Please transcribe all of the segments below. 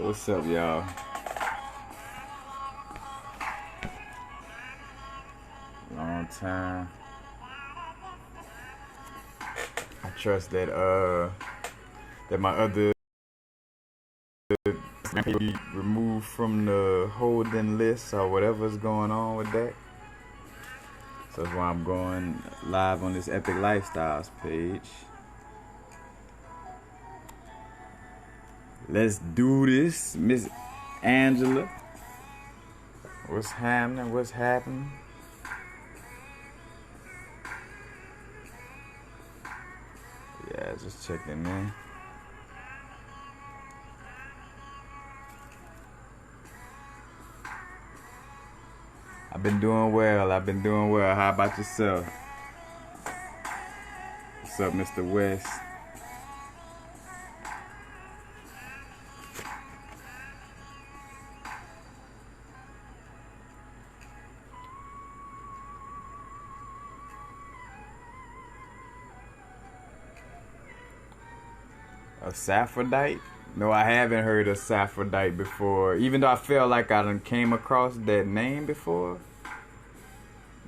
What's up, y'all? Long time. I trust that that my other will be removed from the holding list or whatever's going on with that. So that's why I'm going live on this Epic Lifestyles page. Let's do this, Miss Angela. What's happening? What's happening? Yeah, just checking in. I've been doing well. How about yourself? What's up, Mr. West? A Saphrodite? No, I haven't heard of Saphrodite before. Even though I feel like I done came across that name before.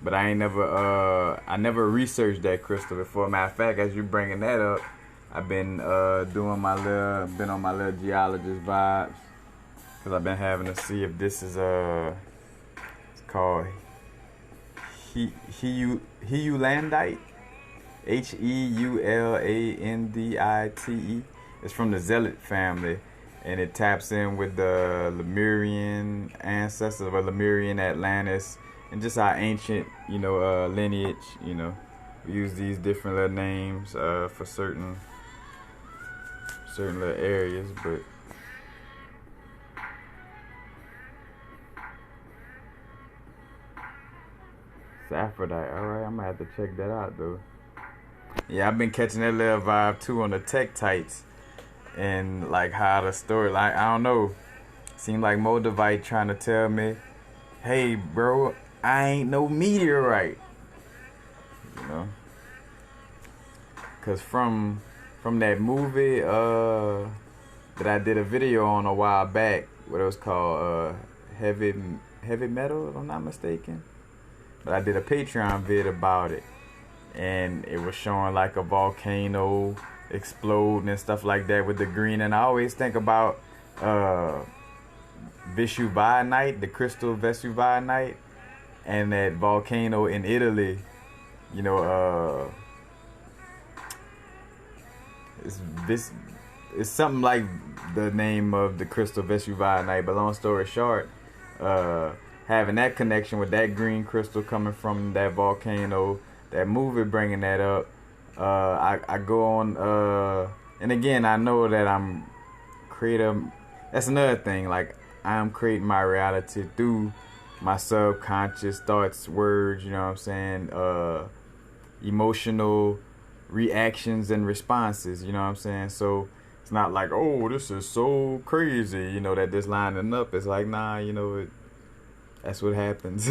But I never researched that crystal before. Matter of fact, as you bringing that up, I've been on my little geologist vibes. Cause I've been having to see if this is it's called Heulandite. Heulandite. It's from the Zealot family, and it taps in with the Lemurian ancestors of Lemurian Atlantis, and just our ancient, lineage. We use these different little names for certain little areas, but. Aphrodite, alright, I'm gonna have to check that out though. Yeah, I've been catching that little vibe too on the tech tights, and like how the story, like I don't know, seemed like Moldavite trying to tell me, hey bro, I ain't no meteorite, cause from that movie that I did a video on a while back, what it was called heavy metal, if I'm not mistaken. But I did a Patreon vid about it, and it was showing like a volcano exploding and stuff like that with the green. And I always think about Vesuvianite, the crystal Vesuvianite, and that volcano in Italy. It's something like the name of the crystal Vesuvianite. But long story short, having that connection with that green crystal coming from that volcano, that movie bringing that up, I go on, and again, I know that I'm creative. That's another thing, like, I'm creating my reality through my subconscious thoughts, words, you know what I'm saying, emotional reactions and responses, you know what I'm saying, so it's not like, oh, this is so crazy, that this lining up. It's like, nah, that's what happens.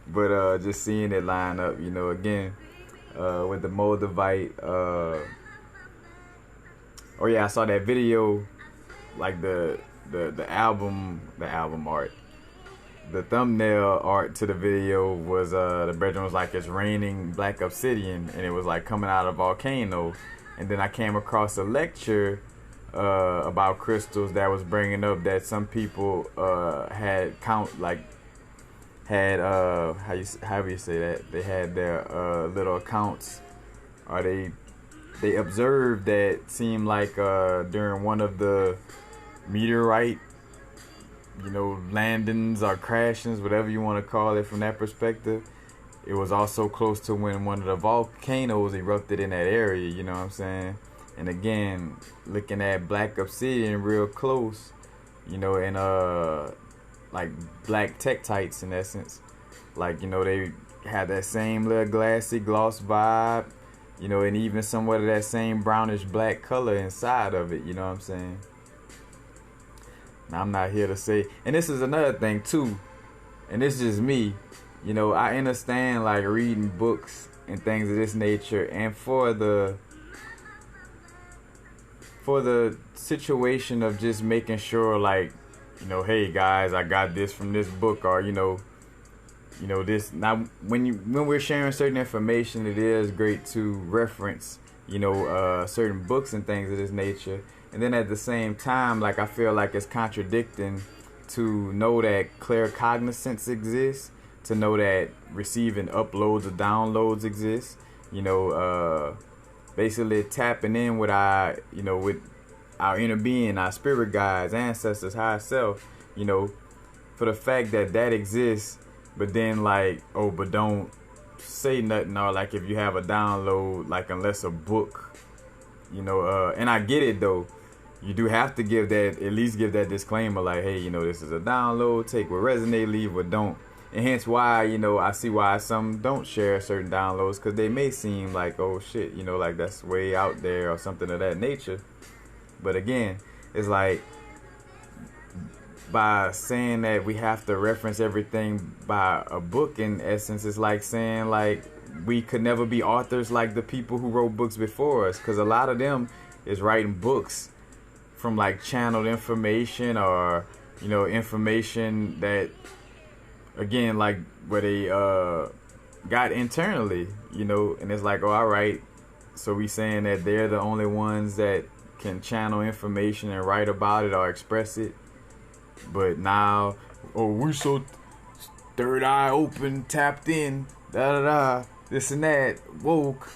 But just seeing it line up, again, with the Moldavite. Oh yeah, I saw that video, like the album art. The thumbnail art to the video was the brethren was like, it's raining black obsidian, and it was like coming out of a volcano. And then I came across a lecture about crystals that was bringing up that some people had how you say that, they had their little accounts, or they observed that seemed like during one of the meteorite landings or crashings, whatever you want to call it, from that perspective, it was also close to when one of the volcanoes erupted in that area, you know what I'm saying? And again, looking at black obsidian real close, and like black tektites in essence, like, they had that same little glassy gloss vibe, and even somewhat of that same brownish black color inside of it, you know what I'm saying? Now, I'm not here to say, and this is another thing too, and this is just me, I understand like reading books and things of this nature, and for the for the situation of just making sure, like, you know, hey guys, I got this from this book, or you know this. Now when we're sharing certain information, it is great to reference, you know, certain books and things of this nature. And then at the same time, like, I feel like it's contradicting to know that clear cognizance exists, to know that receiving uploads or downloads exist, you know, basically tapping in with our, you know, with our inner being, our spirit guides, ancestors, higher self, you know, for the fact that that exists, but then like, oh, but don't say nothing, or like if you have a download, like unless a book, you know, and I get it though, you do have to give that, at least give that disclaimer, like, hey, you know, this is a download, take what resonate, leave what don't. And hence why, you know, I see why some don't share certain downloads, because they may seem like, oh shit, you know, like that's way out there or something of that nature. But again, it's like, by saying that we have to reference everything by a book, in essence, it's like saying like we could never be authors like the people who wrote books before us, because a lot of them is writing books from like channeled information, or, you know, information that, again, like where they got internally, you know. And it's like, oh, all right, so we saying that they're the only ones that can channel information and write about it or express it. But now, oh, we're so third eye open, tapped in, da da da, this and that, woke,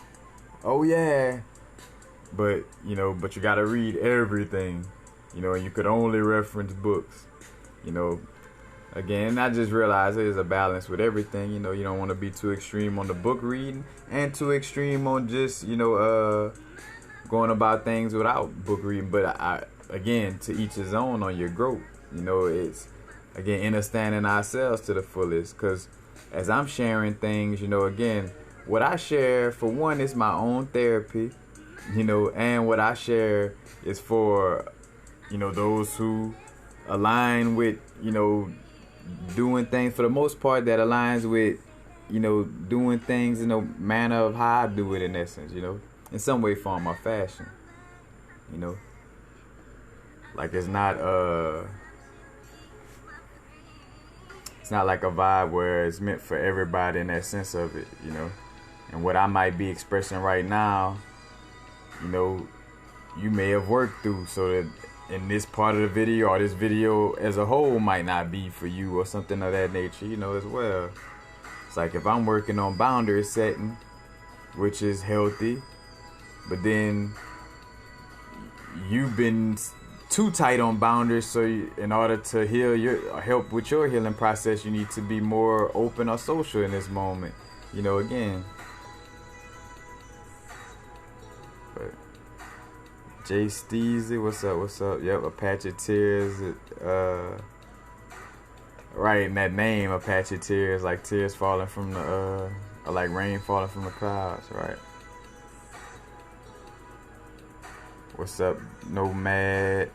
oh yeah. But, you know, but you gotta read everything, you know, and you could only reference books, you know. Again, I just realized there's a balance with everything, you know. You don't want to be too extreme on the book reading, and too extreme on just, you know, going about things without book reading. But I again, to each his own on your growth. You know, it's, again, understanding ourselves to the fullest. Because as I'm sharing things, you know, again, what I share, for one, is my own therapy, you know, and what I share is for, you know, those who align with, you know, doing things, for the most part, that aligns with, you know, doing things in a manner of how I do it, in essence, you know, in some way, form, or fashion, you know. Like, it's not like a vibe where it's meant for everybody in that sense of it, you know. And what I might be expressing right now, you know, you may have worked through, so that in this part of the video, or this video as a whole, might not be for you, or something of that nature, you know, as well. It's like, if I'm working on boundary setting, which is healthy, but then you've been too tight on boundaries, so in order to help with your healing process, you need to be more open or social in this moment, you know, again. But Jay Steezy, what's up? Yep, Apache Tears, right, in that name, Apache Tears, like tears falling from the, or like rain falling from the clouds, right? What's up, Nomad?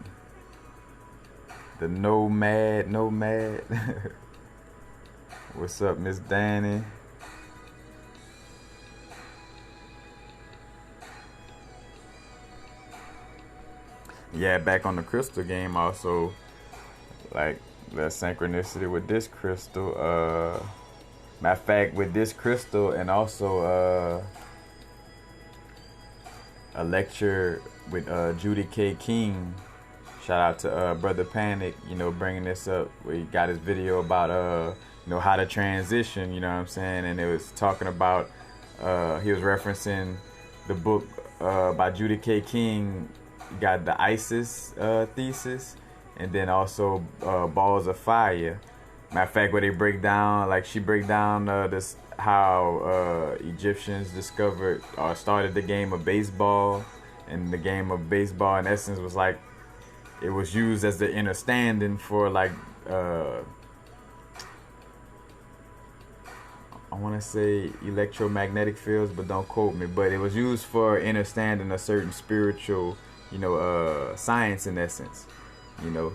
The Nomad. What's up, Miss Danny? Yeah, back on the crystal game also, like, the synchronicity with this crystal. Matter of fact, with this crystal, and also a lecture with Judy K. King. Shout out to Brother Panic, you know, bringing this up, where he got his video about you know, how to transition, you know what I'm saying. And it was talking about, he was referencing the book by Judy K. King. You got the Isis thesis, and then also Balls of Fire. Matter of fact, where they break down, like, she break down this, how Egyptians discovered or started the game of baseball, and the game of baseball, in essence, was like, it was used as the understanding for, like, I want to say electromagnetic fields, but don't quote me. But it was used for understanding a certain spiritual, you know, science, in essence, you know.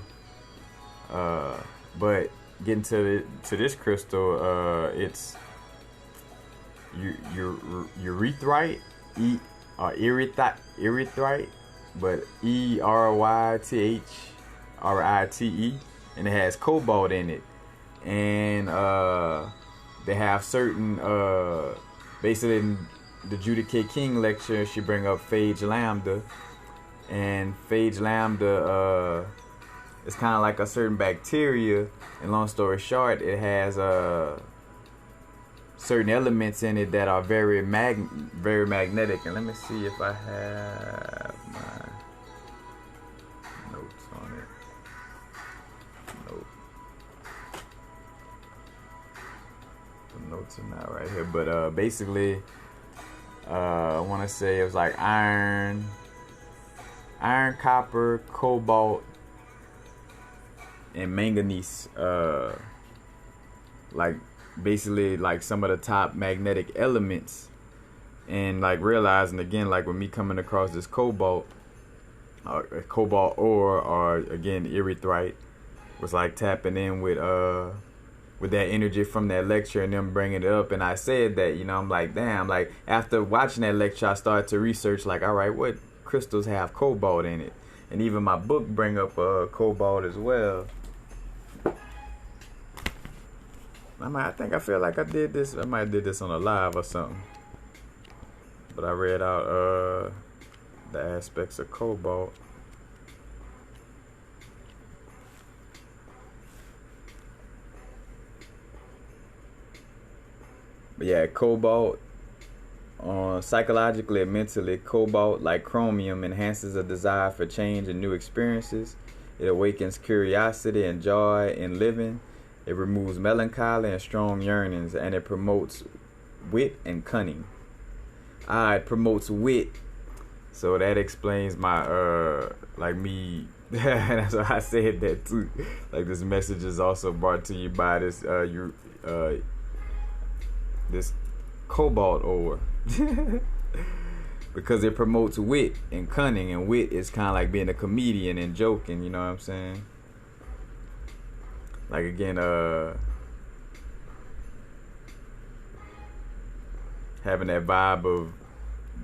But getting to this crystal, it's urethite, erythrite, but ERYTHRITE, and it has cobalt in it. And they have certain basically in the Judy K. King lecture, she bring up phage lambda, and phage lambda it's kind of like a certain bacteria, and long story short, it has certain elements in it that are very magnetic. And let me see if I have my notes on it. Nope. The notes are not right here, but basically I want to say it was like iron, copper, cobalt, and manganese, like basically like some of the top magnetic elements. And like realizing again, like with me coming across this cobalt ore, or again erythrite, was like tapping in with that energy from that lecture and them bringing it up. And I said that, you know, I'm like, damn, like after watching that lecture, I started to research like, all right, what crystals have cobalt in it? And even my book bring up cobalt as well. I feel like I did this. I might have did this on a live or something. But I read out the aspects of cobalt. But yeah, cobalt, psychologically and mentally, cobalt, like chromium, enhances a desire for change and new experiences. It awakens curiosity and joy in living. It removes melancholy and strong yearnings, and it promotes wit and cunning. It promotes wit, so that explains my like me. That's why I said that too. Like this message is also brought to you by this this cobalt ore. Because it promotes wit and cunning, and wit is kind of like being a comedian and joking, you know what I'm saying? Like again, having that vibe of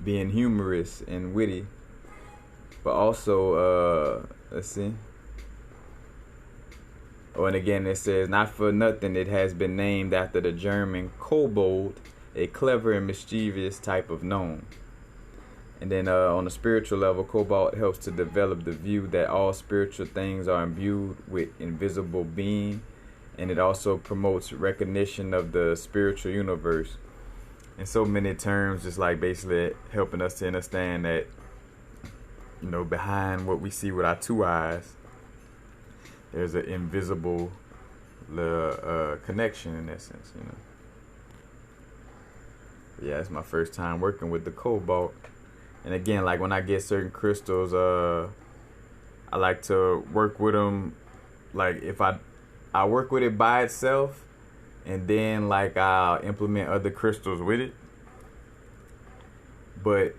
being humorous and witty, but also let's see. Oh, and again it says, not for nothing it has been named after the German kobold, a clever and mischievous type of gnome. And then on a spiritual level, cobalt helps to develop the view that all spiritual things are imbued with invisible being, and it also promotes recognition of the spiritual universe. In so many terms, just like basically helping us to understand that, you know, behind what we see with our two eyes, there's an invisible connection in essence, you know. But yeah, it's my first time working with the cobalt. And again, like when I get certain crystals, I like to work with them. Like if I work with it by itself, and then like I'll implement other crystals with it. But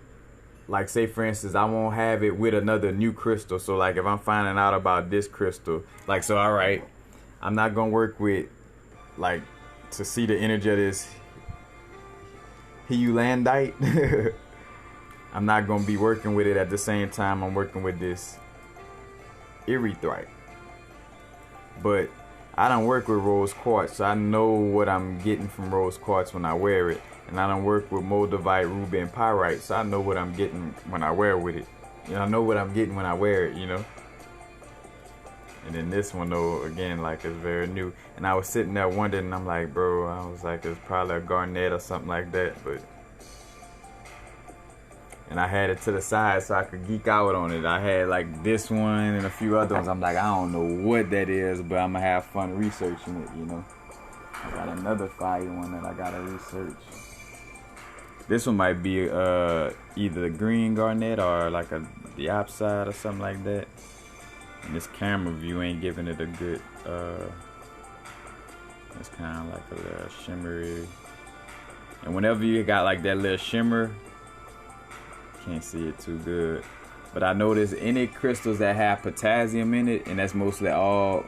like say for instance, I won't have it with another new crystal. So like if I'm finding out about this crystal, like so, all right, I'm not gonna work with like to see the energy of this Heulandite. I'm not going to be working with it at the same time I'm working with this erythrite. But I don't work with rose quartz, so I know what I'm getting from rose quartz when I wear it. And I don't work with moldavite, ruby, and pyrite, so I know what I'm getting when I wear with it. You know, I know what I'm getting when I wear it, you know. And then this one, though, again, like it's very new. And I was sitting there wondering, and I'm like, bro, I was like, it's probably a garnet or something like that, but... And I had it to the side so I could geek out on it. I had like this one and a few other ones. I'm like, I don't know what that is, but I'm gonna have fun researching it, you know. I got another fire one that I gotta research. This one might be either the green garnet or like a diopside or something like that. And this camera view ain't giving it a good it's kind of like a little shimmery. And whenever you got like that little shimmer, can't see it too good, but I noticed any crystals that have potassium in it, and that's mostly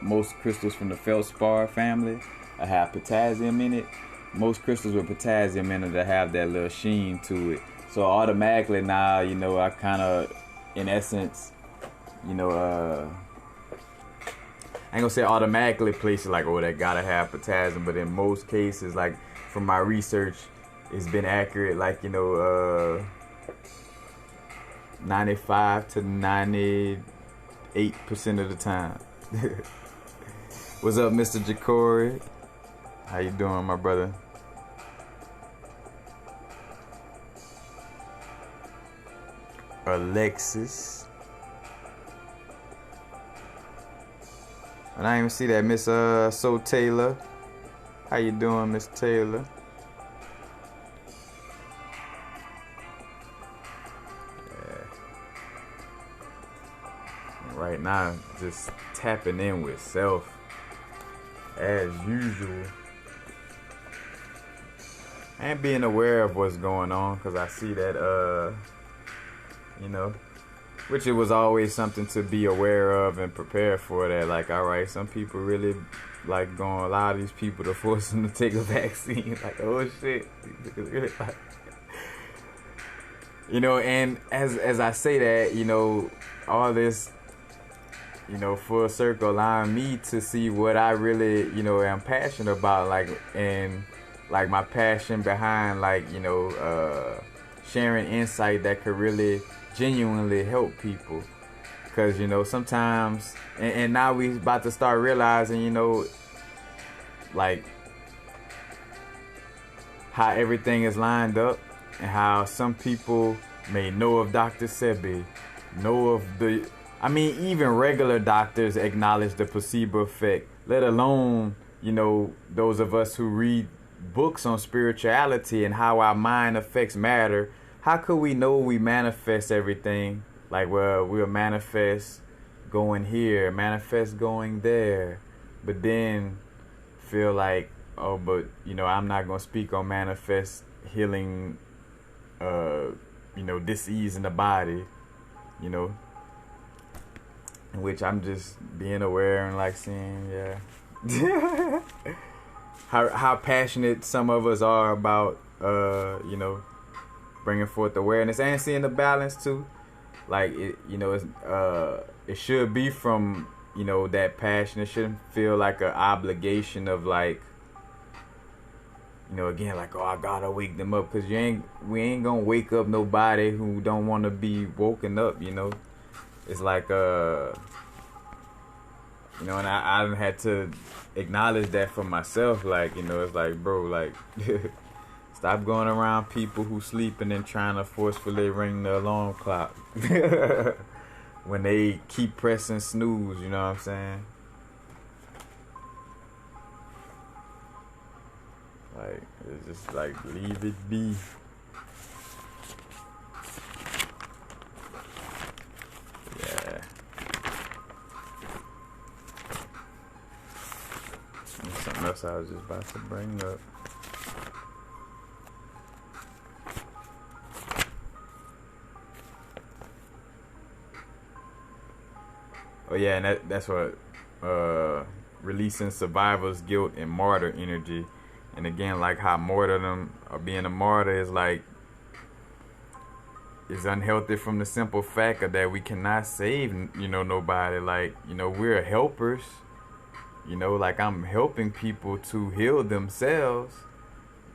most crystals from the feldspar family have potassium in it. Most crystals with potassium in it that have that little sheen to it. So automatically now, you know, I kind of in essence, you know, I ain't gonna say automatically place it like, oh, that gotta have potassium, but in most cases, like from my research, it's been accurate, like, you know, 95 to 98% of the time. What's up, Mr. Jacory? How you doing, my brother? Alexis. And I didn't even see that, Miss So Taylor. How you doing, Miss Taylor? Yeah. And right now, just tapping in with self as usual, and being aware of what's going on, because I see that you know, which it was always something to be aware of and prepare for, that like, all right, some people really like going to allow these people to force them to take a vaccine. Like, oh shit. You know, and as I say that, you know, all this, you know, full circle allowing me to see what I really, you know, am passionate about, like, and like my passion behind, like, you know, sharing insight that could really genuinely help people. Because, you know, sometimes, and now we about to start realizing, you know, like how everything is lined up, and how some people may know of Dr. Sebi, know of the, I mean, even regular doctors acknowledge the placebo effect, let alone, you know, those of us who read books on spirituality and how our mind affects matter. How could we know we manifest everything? Like, well, we'll manifest going here, manifest going there, but then feel like, oh, but, you know, I'm not going to speak on manifest healing, you know, disease in the body, you know, in which I'm just being aware and like seeing, yeah, how passionate some of us are about, you know, bringing forth awareness and seeing the balance too. Like, it, you know, it should be from, you know, that passion. It shouldn't feel like an obligation of like, you know, again, like, oh, I gotta wake them up, because we ain't gonna wake up nobody who don't want to be woken up, you know. It's like, you know, and I had to acknowledge that for myself. Like, you know, it's like, bro, like, stop going around people who sleeping and trying to forcefully ring the alarm clock when they keep pressing snooze, you know what I'm saying? Like, it's just like, leave it be. Yeah. And something else I was just about to bring up. Oh yeah, and that's what releasing survivor's guilt and martyr energy. And again, like how martyrdom or being a martyr is like, is unhealthy from the simple fact of that we cannot save, you know, nobody. Like, you know, we're helpers. You know, like, I'm helping people to heal themselves,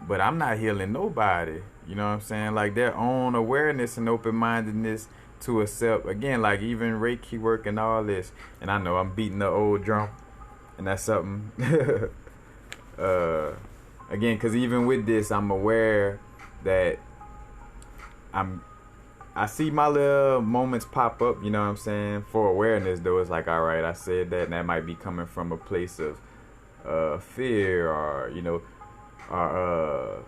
but I'm not healing nobody. You know what I'm saying? Like, their own awareness and open-mindedness to accept, again, like even Reiki work and all this. And I know I'm beating the old drum, and that's something. Again, because even with this, I'm aware that I see my little moments pop up, you know what I'm saying, for awareness, though. It's like, all right, I said that, and that might be coming from a place of fear, or, you know, or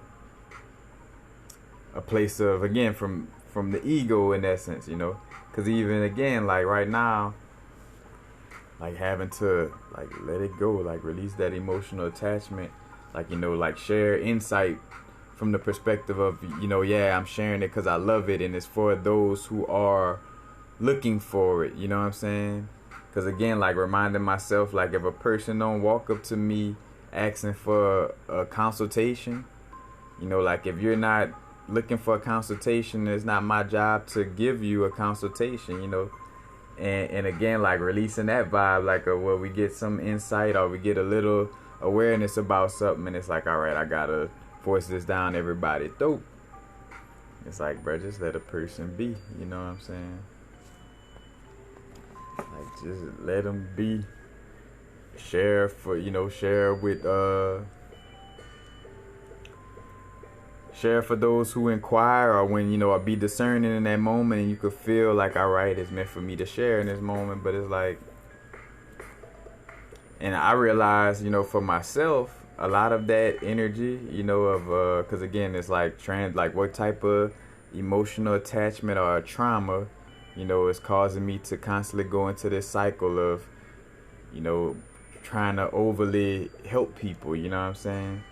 a place of, again, from the ego, in essence, you know. Because even, again, like right now, like having to, like, let it go, like release that emotional attachment, like, you know, like share insight from the perspective of, you know, yeah, I'm sharing it because I love it, and it's for those who are looking for it, you know what I'm saying? Because, again, like reminding myself, like, if a person don't walk up to me asking for a consultation, you know, like, if you're not looking for a consultation. It's not my job to give you a consultation, you know. And again, like releasing that vibe, like where we get some insight or we get a little awareness about something, and it's like, all right, I gotta force this down everybody's throat. It's like, bro, just let a person be. You know what I'm saying? Like, just let them be. Share for those who inquire, or when, or be discerning in that moment, and you could feel like, all right, it's meant for me to share in this moment. But it's like, and I realized, for myself, a lot of that energy, of because again, it's like like what type of emotional attachment or trauma, is causing me to constantly go into this cycle of, trying to overly help people. You know what I'm saying?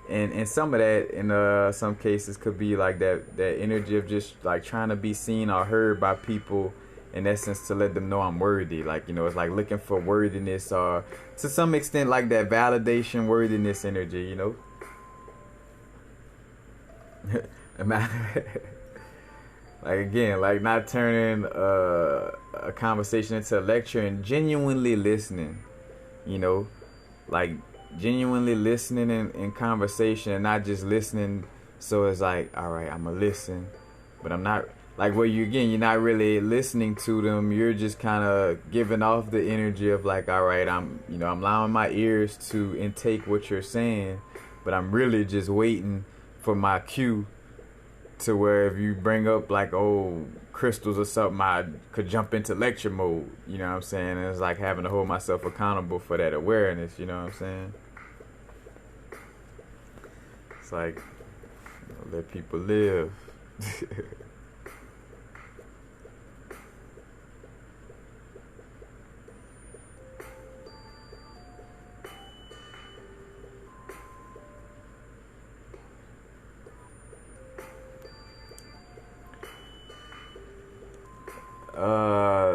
And some of that in some cases could be like that energy of just like trying to be seen or heard by people, in essence, to let them know I'm worthy. Like, it's like looking for worthiness, or to some extent like that validation, worthiness energy, like again, like not turning a conversation into a lecture, and genuinely listening, like genuinely listening in conversation, and not just listening so it's like, all right, I'm gonna listen, but I'm not, like, where you're not really listening to them. You're just kind of giving off the energy of like, all right, I'm allowing my ears to intake what you're saying, but I'm really just waiting for my cue, to where if you bring up like crystals or something, I could jump into lecture mode. You know what I'm saying? And it's like having to hold myself accountable for that awareness. You know what I'm saying? It's like, let people live.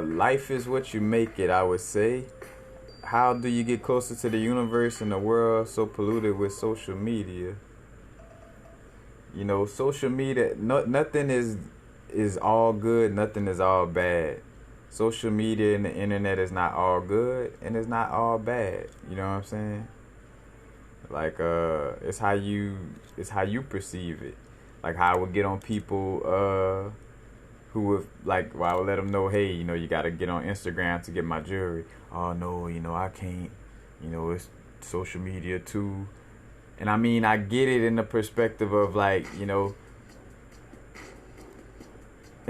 Life is what you make it, I would say. How do you get closer to the universe in a world so polluted with social media? Social media, nothing is all good, nothing is all bad. Social media and the internet is not all good, and it's not all bad. You know what I'm saying? Like, it's how you perceive it. Like how I would get on people who would, like, well, I would let them know, hey, you got to get on Instagram to get my jewelry. Oh, no, I can't. It's social media too. And I mean, I get it in the perspective of like, in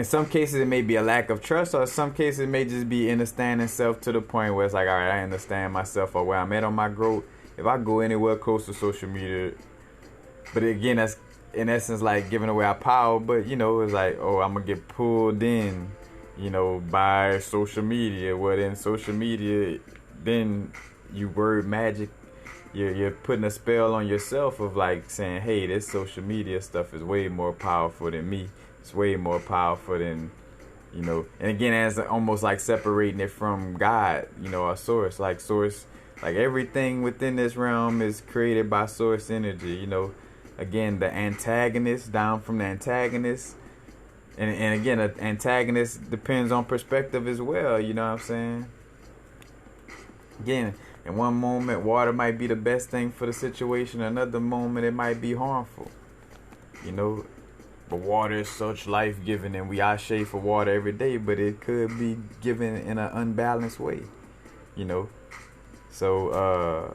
some cases it may be a lack of trust, or in some cases it may just be understanding self to the point where it's like, all right, I understand myself or where I'm at on my growth. If I go anywhere close to social media, but again, that's in essence like giving away our power. But it's like, I'm gonna get pulled in, by social media. Well, then social media, then you word magic, you're putting a spell on yourself of like saying, hey, this social media stuff is way more powerful than me. It's way more powerful than, and again, as almost like separating it from God, a source, like everything within this realm is created by source energy. Again, the antagonist down from the antagonist, and again, an antagonist depends on perspective as well. You know what I'm saying? Again, in one moment, water might be the best thing for the situation. Another moment, it might be harmful. But water is such life-giving, and we ashe for water every day, but it could be given in an unbalanced way. So,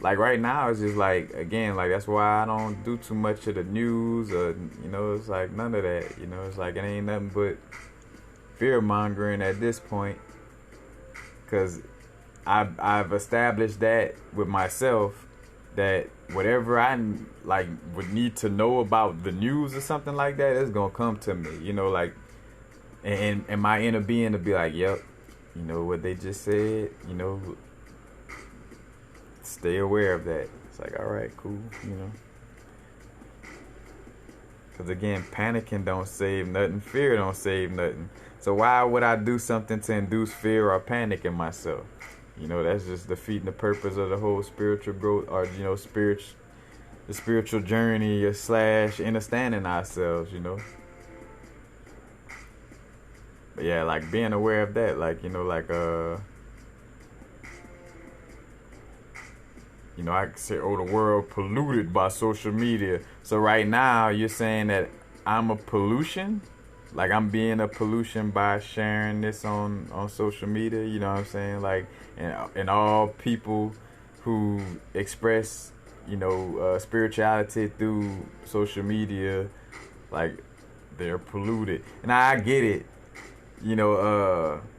like right now, it's just like, again, like that's why I don't do too much of the news, or, it's like none of that. It's like it ain't nothing but fear-mongering at this point, because I've established that with myself, that whatever I like would need to know about the news or something like that, it's gonna come to me. Like, and my inner being to be like, yep, what they just said, stay aware of that. It's like, all right, cool, because again, panicking don't save nothing, fear don't save nothing. So why would I do something to induce fear or panic in myself? That's just defeating the purpose of the whole spiritual growth, or the spiritual journey slash understanding ourselves, But yeah, like being aware of that, like, I could say, oh, the world polluted by social media. So right now, you're saying that I'm a pollution? Like I'm being a pollution by sharing this on social media, you know what I'm saying? Like, and all people who express, spirituality through social media, like they're polluted. And I get it,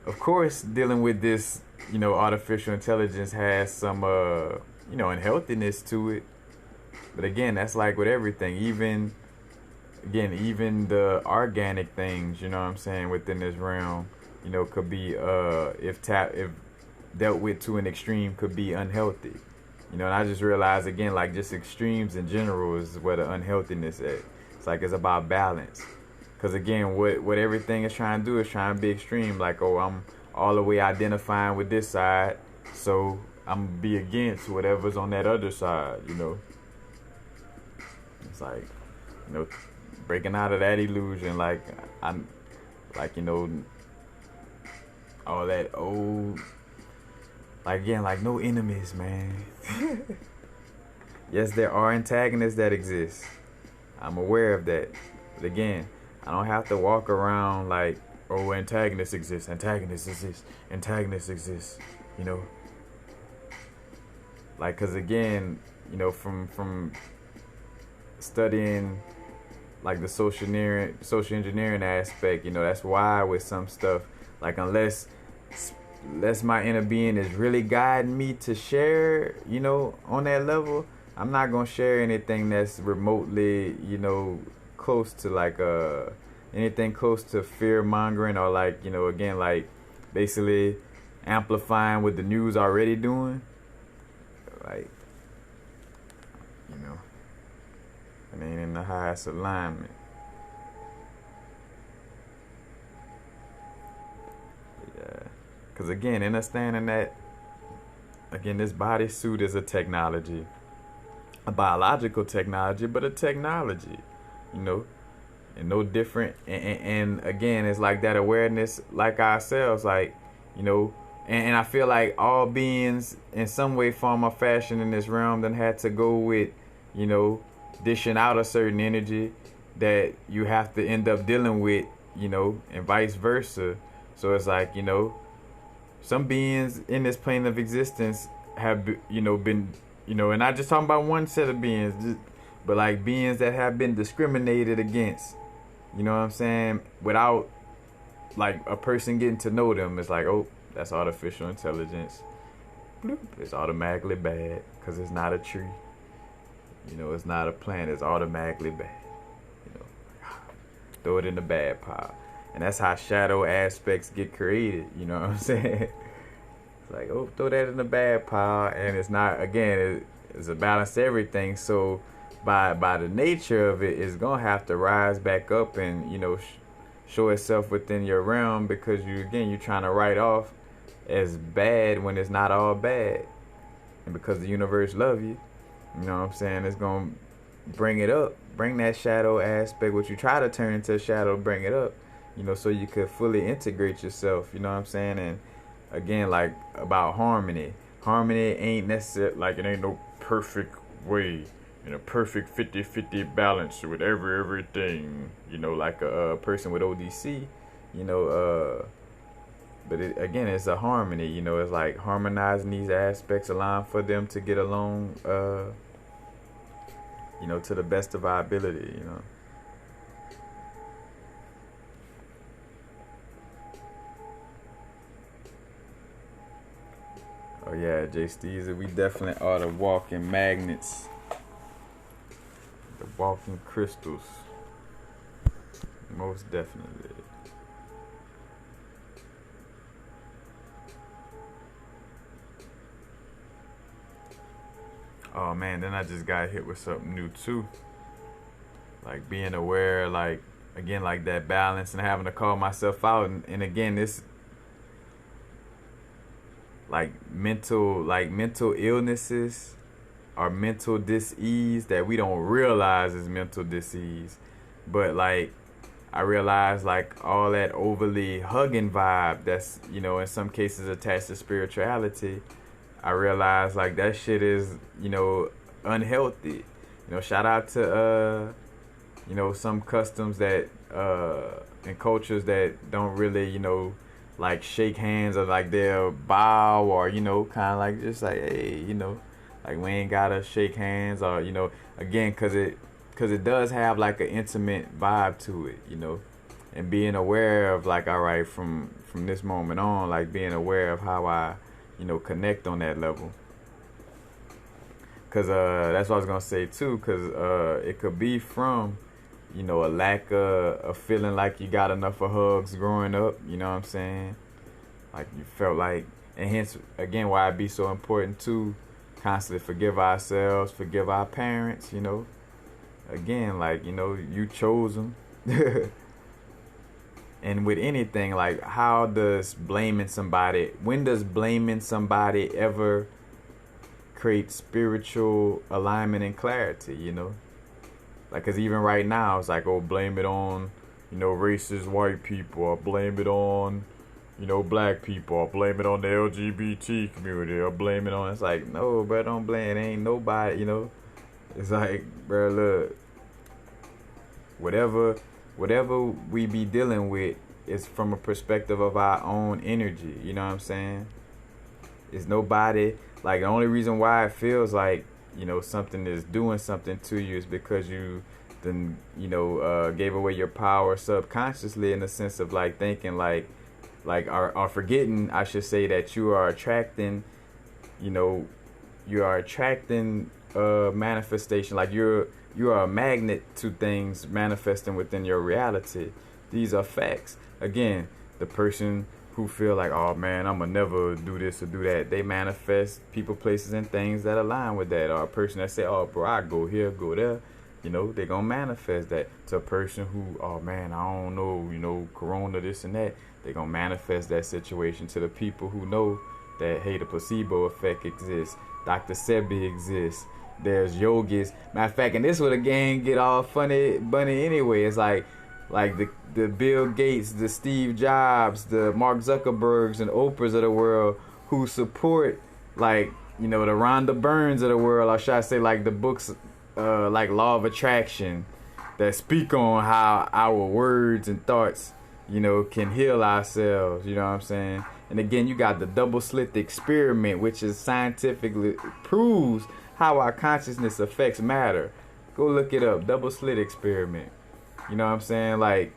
of course, dealing with this, artificial intelligence has some, unhealthiness to it. But again, that's like with everything. Even the organic things, you know what I'm saying, within this realm, could be, if dealt with to an extreme, could be unhealthy. And I just realized, again, like just extremes in general is where the unhealthiness at. It's like it's about balance. Because again, what everything is trying to do is trying to be extreme. Like, oh, I'm all the way identifying with this side, so I'm going to be against whatever's on that other side, It's like, breaking out of that illusion, like, I'm, like, all that old, like, again, like, no enemies, man. Yes, there are antagonists that exist. I'm aware of that. But again, I don't have to walk around like, oh, antagonists exist, Like, because again, from studying like the social engineering aspect, that's why with some stuff, like unless my inner being is really guiding me to share, on that level, I'm not gonna share anything that's remotely, close to like anything close to fear mongering or like, again, like basically amplifying what the news already doing. Like, it ain't in the highest alignment. Yeah. Because again, understanding that, again, this bodysuit is a technology, a biological technology, but a technology, and no different. And again, it's like that awareness, like ourselves, like, and I feel like all beings in some way, form, or fashion in this realm then had to go with, dishing out a certain energy that you have to end up dealing with, and vice versa. So it's like, some beings in this plane of existence have, been, and not just talking about one set of beings, but like beings that have been discriminated against, you know what I'm saying? Without like a person getting to know them. It's like, oh, that's artificial intelligence. Bloop. It's automatically bad because it's not a tree. It's not a plant. It's automatically bad. Throw it in the bad pile. And that's how shadow aspects get created. You know what I'm saying? It's like, oh, throw that in the bad pile. And it's not, again, it's a balance to everything. So by the nature of it, it's going to have to rise back up and, show itself within your realm, because you're trying to write off as bad when it's not all bad. And because the universe love you, you know what I'm saying, it's going to bring it up, bring that shadow aspect, what you try to turn into a shadow, bring it up, so you could fully integrate yourself, you know what I'm saying? And again, like about harmony ain't necessarily, like it ain't no perfect way, a perfect 50-50 balance with everything, like a person with ODC, but again, it's a harmony, it's like harmonizing these aspects, allowing for them to get along, to the best of our ability, Oh yeah, Jay Steezer, we definitely are the walking magnets, the walking crystals, most definitely. Oh man, then I just got hit with something new too. Like being aware, like again, like that balance and having to call myself out. And again, this like mental illnesses our mental dis-ease that we don't realize is mental dis-ease. But like, I realize like all that overly hugging vibe that's, you know, in some cases attached to spirituality, I realize like that shit is, you know, unhealthy. You know, shout out to you know, some customs that and cultures that don't really, you know, like shake hands, or like they'll bow, or, you know, kind of like just like, hey, you know, like we ain't gotta shake hands, or, you know, again, cause it does have like an intimate vibe to it, you know, and being aware of like, all right, from this moment on, like being aware of how I, you know, connect on that level. Cause that's what I was gonna say too, cause it could be from, you know, a lack of feeling like you got enough of hugs growing up, you know what I'm saying? Like you felt like, and hence, again, why it be so important to constantly forgive ourselves, forgive our parents, you know? Again, like, you know, you chose them. And with anything, like, how does blaming somebody, when does blaming somebody ever create spiritual alignment and clarity, you know? Like, because even right now, it's like, oh, blame it on, you know, racist white people, or blame it on, you know, black people, or blame it on the LGBT community, or blame it on, it's like, no, bro, don't blame it. Ain't nobody, you know? It's like, bro, look, whatever we be dealing with is from a perspective of our own energy, you know what I'm saying? It's nobody, like, the only reason why it feels like, you know, something is doing something to you is because you then, you know, gave away your power subconsciously, in the sense of like thinking like or forgetting, I should say, that you are attracting, you know, you are attracting manifestation. Like you are a magnet to things manifesting within your reality. These are facts. Again, the person who feel like, oh man, I'ma never do this or do that, they manifest people, places, and things that align with that. Or a person that say, oh bro, I go here, go there, you know, they gonna manifest that. To a person who, oh man, I don't know, you know, corona, this and that, they gonna manifest that situation. To the people who know that, hey, the placebo effect exists, Dr. Sebi exists, there's yogis. Matter of fact, and this would again get all funny bunny anyway. It's like the Bill Gates, the Steve Jobs, the Mark Zuckerbergs and Oprahs of the world, who support, like, you know, the Rhonda Byrnes of the world, or should I say, like the books like Law of Attraction, that speak on how our words and thoughts, you know, can heal ourselves, you know what I'm saying? And again, you got the double slit experiment, which is scientifically proves how our consciousness affects matter. Go look it up, double slit experiment. You know what I'm saying? Like,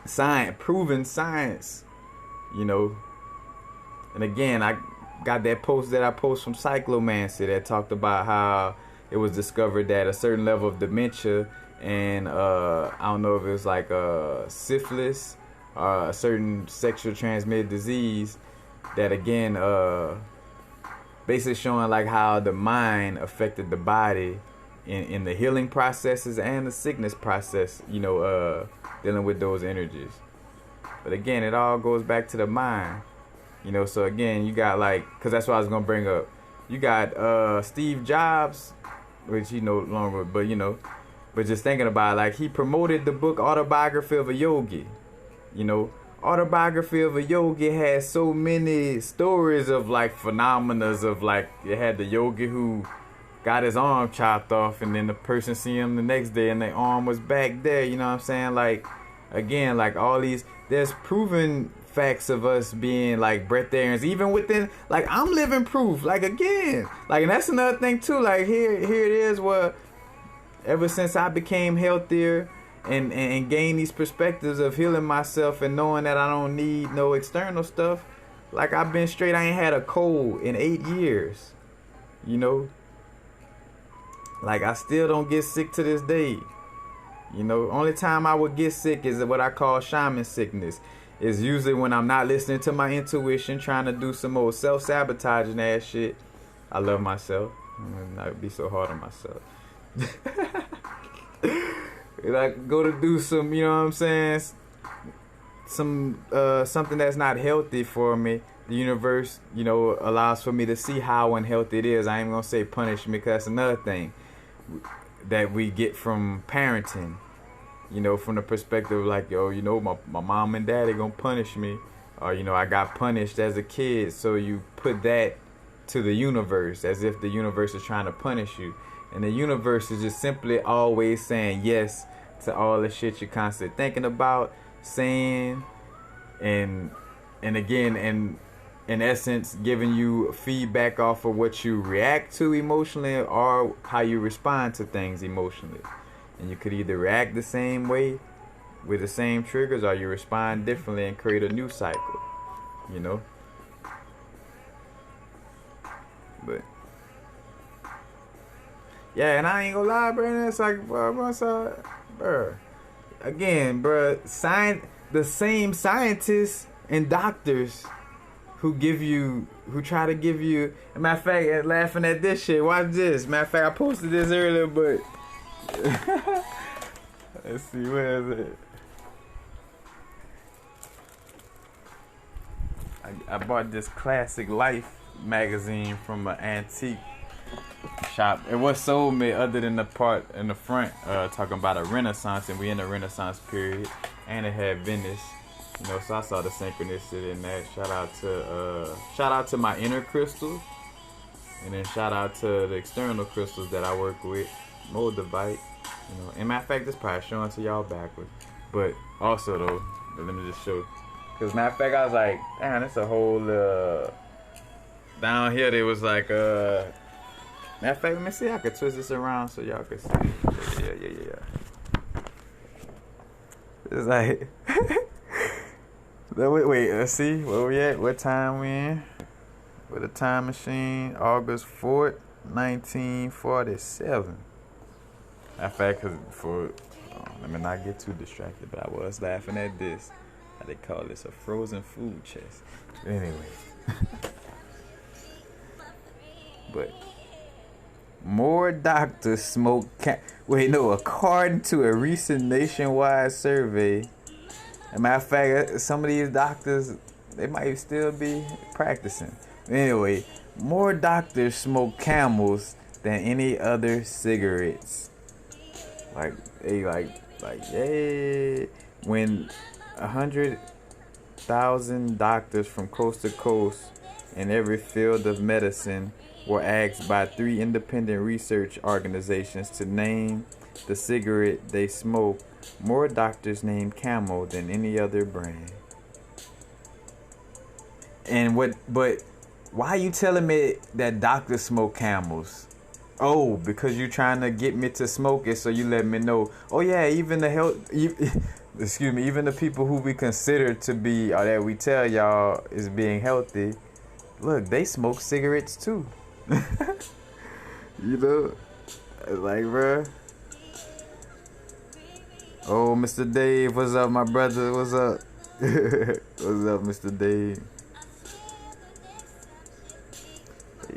science, proven science, you know. And again, I got that post that I post from Cyclomancy that talked about how it was discovered that a certain level of dementia and I don't know if it was like syphilis, a certain sexual transmitted disease, that again basically showing like how the mind affected the body in the healing processes and the sickness process, you know, dealing with those energies. But again, it all goes back to the mind, you know. So again, you got like, because that's what I was gonna bring up, you got Steve Jobs, which he no longer, but you know, but just thinking about it, like, he promoted the book Autobiography of a Yogi, you know. Autobiography of a Yogi has so many stories of like phenomena of like, it had the yogi who got his arm chopped off, and then the person see him the next day and their arm was back there, you know what I'm saying? Like, again, like all these, there's proven facts of us being like breatharians, even within, like, I'm living proof, like, again, like, and that's another thing too, like, here it is, where ever since I became healthier and gained these perspectives of healing myself and knowing that I don't need no external stuff, like, I've been straight. I ain't had a cold in 8 years, you know. Like, I still don't get sick to this day. You know, only time I would get sick is what I call shaman sickness. It's usually when I'm not listening to my intuition, trying to do some old self-sabotaging ass shit. I love myself. I'm gonna not be so hard on myself. Like, go to do some, you know what I'm saying, some something that's not healthy for me. the universe, you know, allows for me to see how unhealthy it is. I ain't gonna say punish me, because that's another thing that we get from parenting. You know, from the perspective like, yo, you know, my mom and dad are gonna punish me. Or, you know, I got punished as a kid. So you put that to the universe as if the universe is trying to punish you. And the universe is just simply always saying yes to all the shit you're constantly thinking about, saying, and again, and in essence, giving you feedback off of what you react to emotionally or how you respond to things emotionally. And you could either react the same way with the same triggers, or you respond differently and create a new cycle, you know? But yeah, and I ain't gonna lie, bro. It's like, bro. Again, bro, the same scientists and doctors who try to give you. Matter of fact, laughing at this shit. Watch this. Matter of fact, I posted this earlier, but let's see, where is it? I bought this Classic Life magazine from an antique shop. It was sold me other than the part in the front talking about a Renaissance, and we in the Renaissance period, and it had Venice, you know. So I saw the synchronicity in that. Shout out to my inner crystals, and then shout out to the external crystals that I work with, Moldavite, you know. And matter of fact, this probably showing to y'all backwards, but also though, let me just show. Cause matter of fact, I was like, damn, that's a whole down here. There was like matter of fact, let me see. I could twist this around so y'all can see. Yeah. It's like, wait, let's see. Where we at? What time we in? With a time machine, August 4th, 1947. Matter of fact, let me not get too distracted, but I was laughing at this. How they call this a frozen food chest. Anyway. But more doctors smoke according to a recent nationwide survey. As a matter of fact, some of these doctors, they might still be practicing. Anyway, more doctors smoke Camels than any other cigarettes. When 100,000 doctors from coast to coast in every field of medicine were asked by 3 independent research organizations to name the cigarette they smoke, more doctors named Camel than any other brand. But why are you telling me that doctors smoke Camels? Oh, because you're trying to get me to smoke it, so you let me know. Oh yeah, even the people who we consider to be, or that we tell y'all is being healthy, look, they smoke cigarettes too. You know, like, bruh. Oh, Mr. Dave, what's up, my brother? What's up? What's up, Mr. Dave?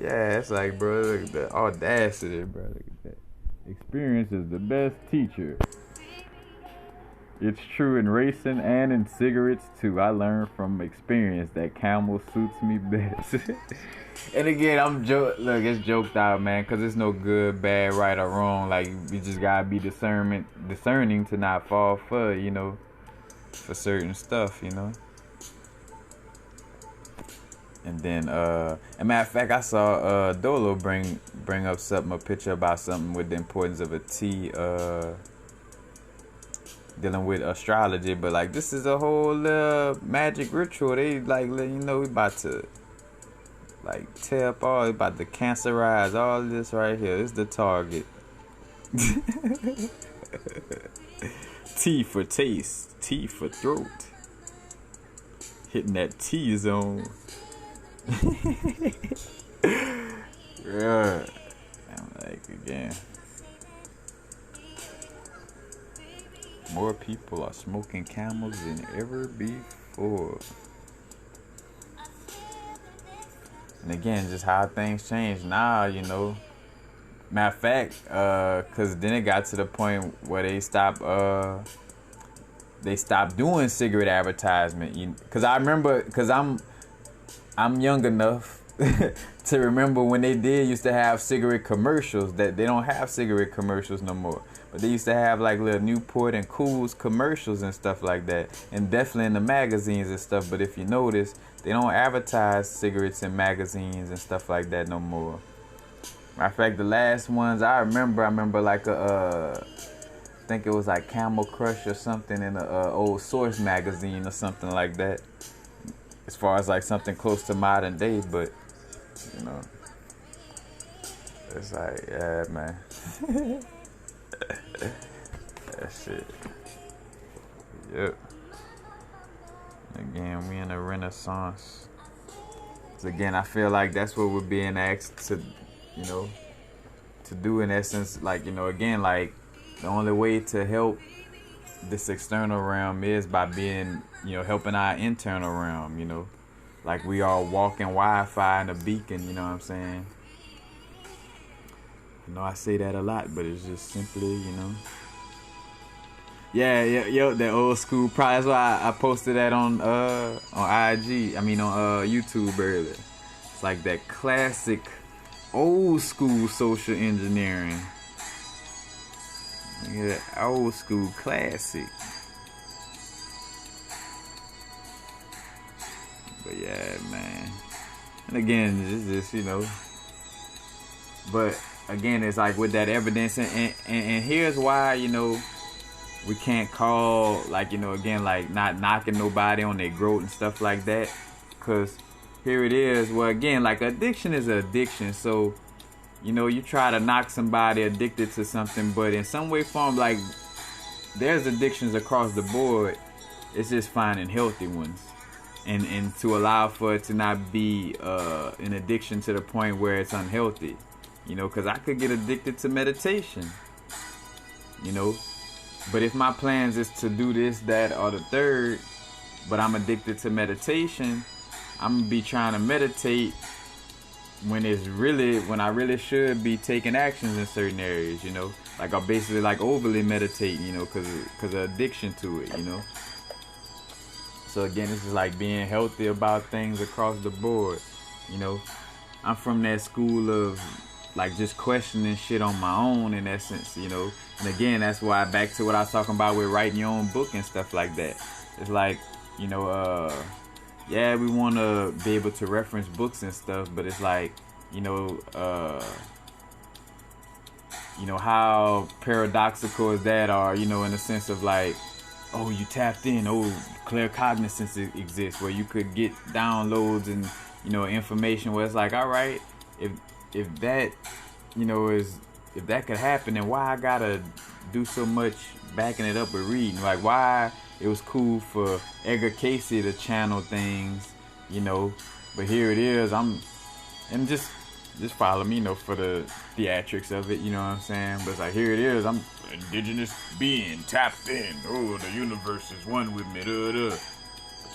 Yeah, it's like, bro, look at the audacity, bro. Look at that. Experience is the best teacher. It's true in racing and in cigarettes too. I learned from experience that Camel suits me best. And again, it's joked out, man, because it's no good, bad, right, or wrong. Like, you just gotta be discerning to not fall for, you know, for certain stuff, you know. And then, a matter of fact, I saw Dolo bring up a picture about something with the importance of a tea, dealing with astrology. But like, this is a whole magic ritual. They like, you know, we about to like tear up all, about to cancerize all this right here. This is the target. Tea for taste, tea for throat. Hitting that T zone. Yeah. I'm like, again, more people are smoking Camels than ever before. And again, just how things change now, you know. Matter of fact, cause then it got to the point where they stopped doing cigarette advertisement. Cause I remember, cause I'm I'm young enough to remember when they used to have cigarette commercials. That they don't have cigarette commercials no more. But they used to have like little Newport and Cools commercials and stuff like that. And definitely in the magazines and stuff. But if you notice, they don't advertise cigarettes in magazines and stuff like that no more. Matter of fact, the last ones I remember like I think it was like Camel Crush or something in a old Source magazine or something like that. As far as like something close to modern day, but you know, it's like, yeah, man. That shit. Yep. Again, we in a renaissance. So again, I feel like that's what we're being asked to, you know, to do in essence. Like, you know, again, like the only way to help this external realm is by being, you know, helping our internal realm, you know. Like we are walking Wi-Fi in a beacon, you know what I'm saying? You know, I say that a lot, but it's just simply, you know. Yeah, that old school pride. That's why I posted that on IG. I mean on YouTube earlier. It's like that classic old school social engineering. Yeah, old school classic. But yeah, man. And again, it's just, you know. But again, it's like with that evidence, and here's why, you know, we can't call, like, you know, again, like not knocking nobody on their growth and stuff like that. Because here it is. Well, again, like addiction is an addiction. So, you know, you try to knock somebody addicted to something, but in some way, form, like there's addictions across the board. It's just finding healthy ones. And to allow for it to not be an addiction to the point where it's unhealthy. You know, because I could get addicted to meditation. You know. But if my plans is to do this, that, or the third, but I'm addicted to meditation, I'm going to be trying to meditate when I really should be taking actions in certain areas, you know. Like I'm basically like overly meditating, you know, because of addiction to it, you know. So again, this is like being healthy about things across the board, you know. I'm from that school of like just questioning shit on my own in essence, you know. And again, that's why back to what I was talking about with writing your own book and stuff like that. It's like, you know, yeah, we want to be able to reference books and stuff, but it's like, you know, how paradoxical is that, or, you know, in the sense of like, oh, you tapped in, oh, claircognizance exists where you could get downloads and, you know, information where it's like, all right, if that, you know, if that could happen, then why I gotta do so much backing it up with reading? Like, why it was cool for Edgar Casey to channel things, you know, but here it is. And just follow me, you know, for the theatrics of it, you know what I'm saying? But it's like, here it is. I'm indigenous being tapped in. Oh, the universe is one with me. But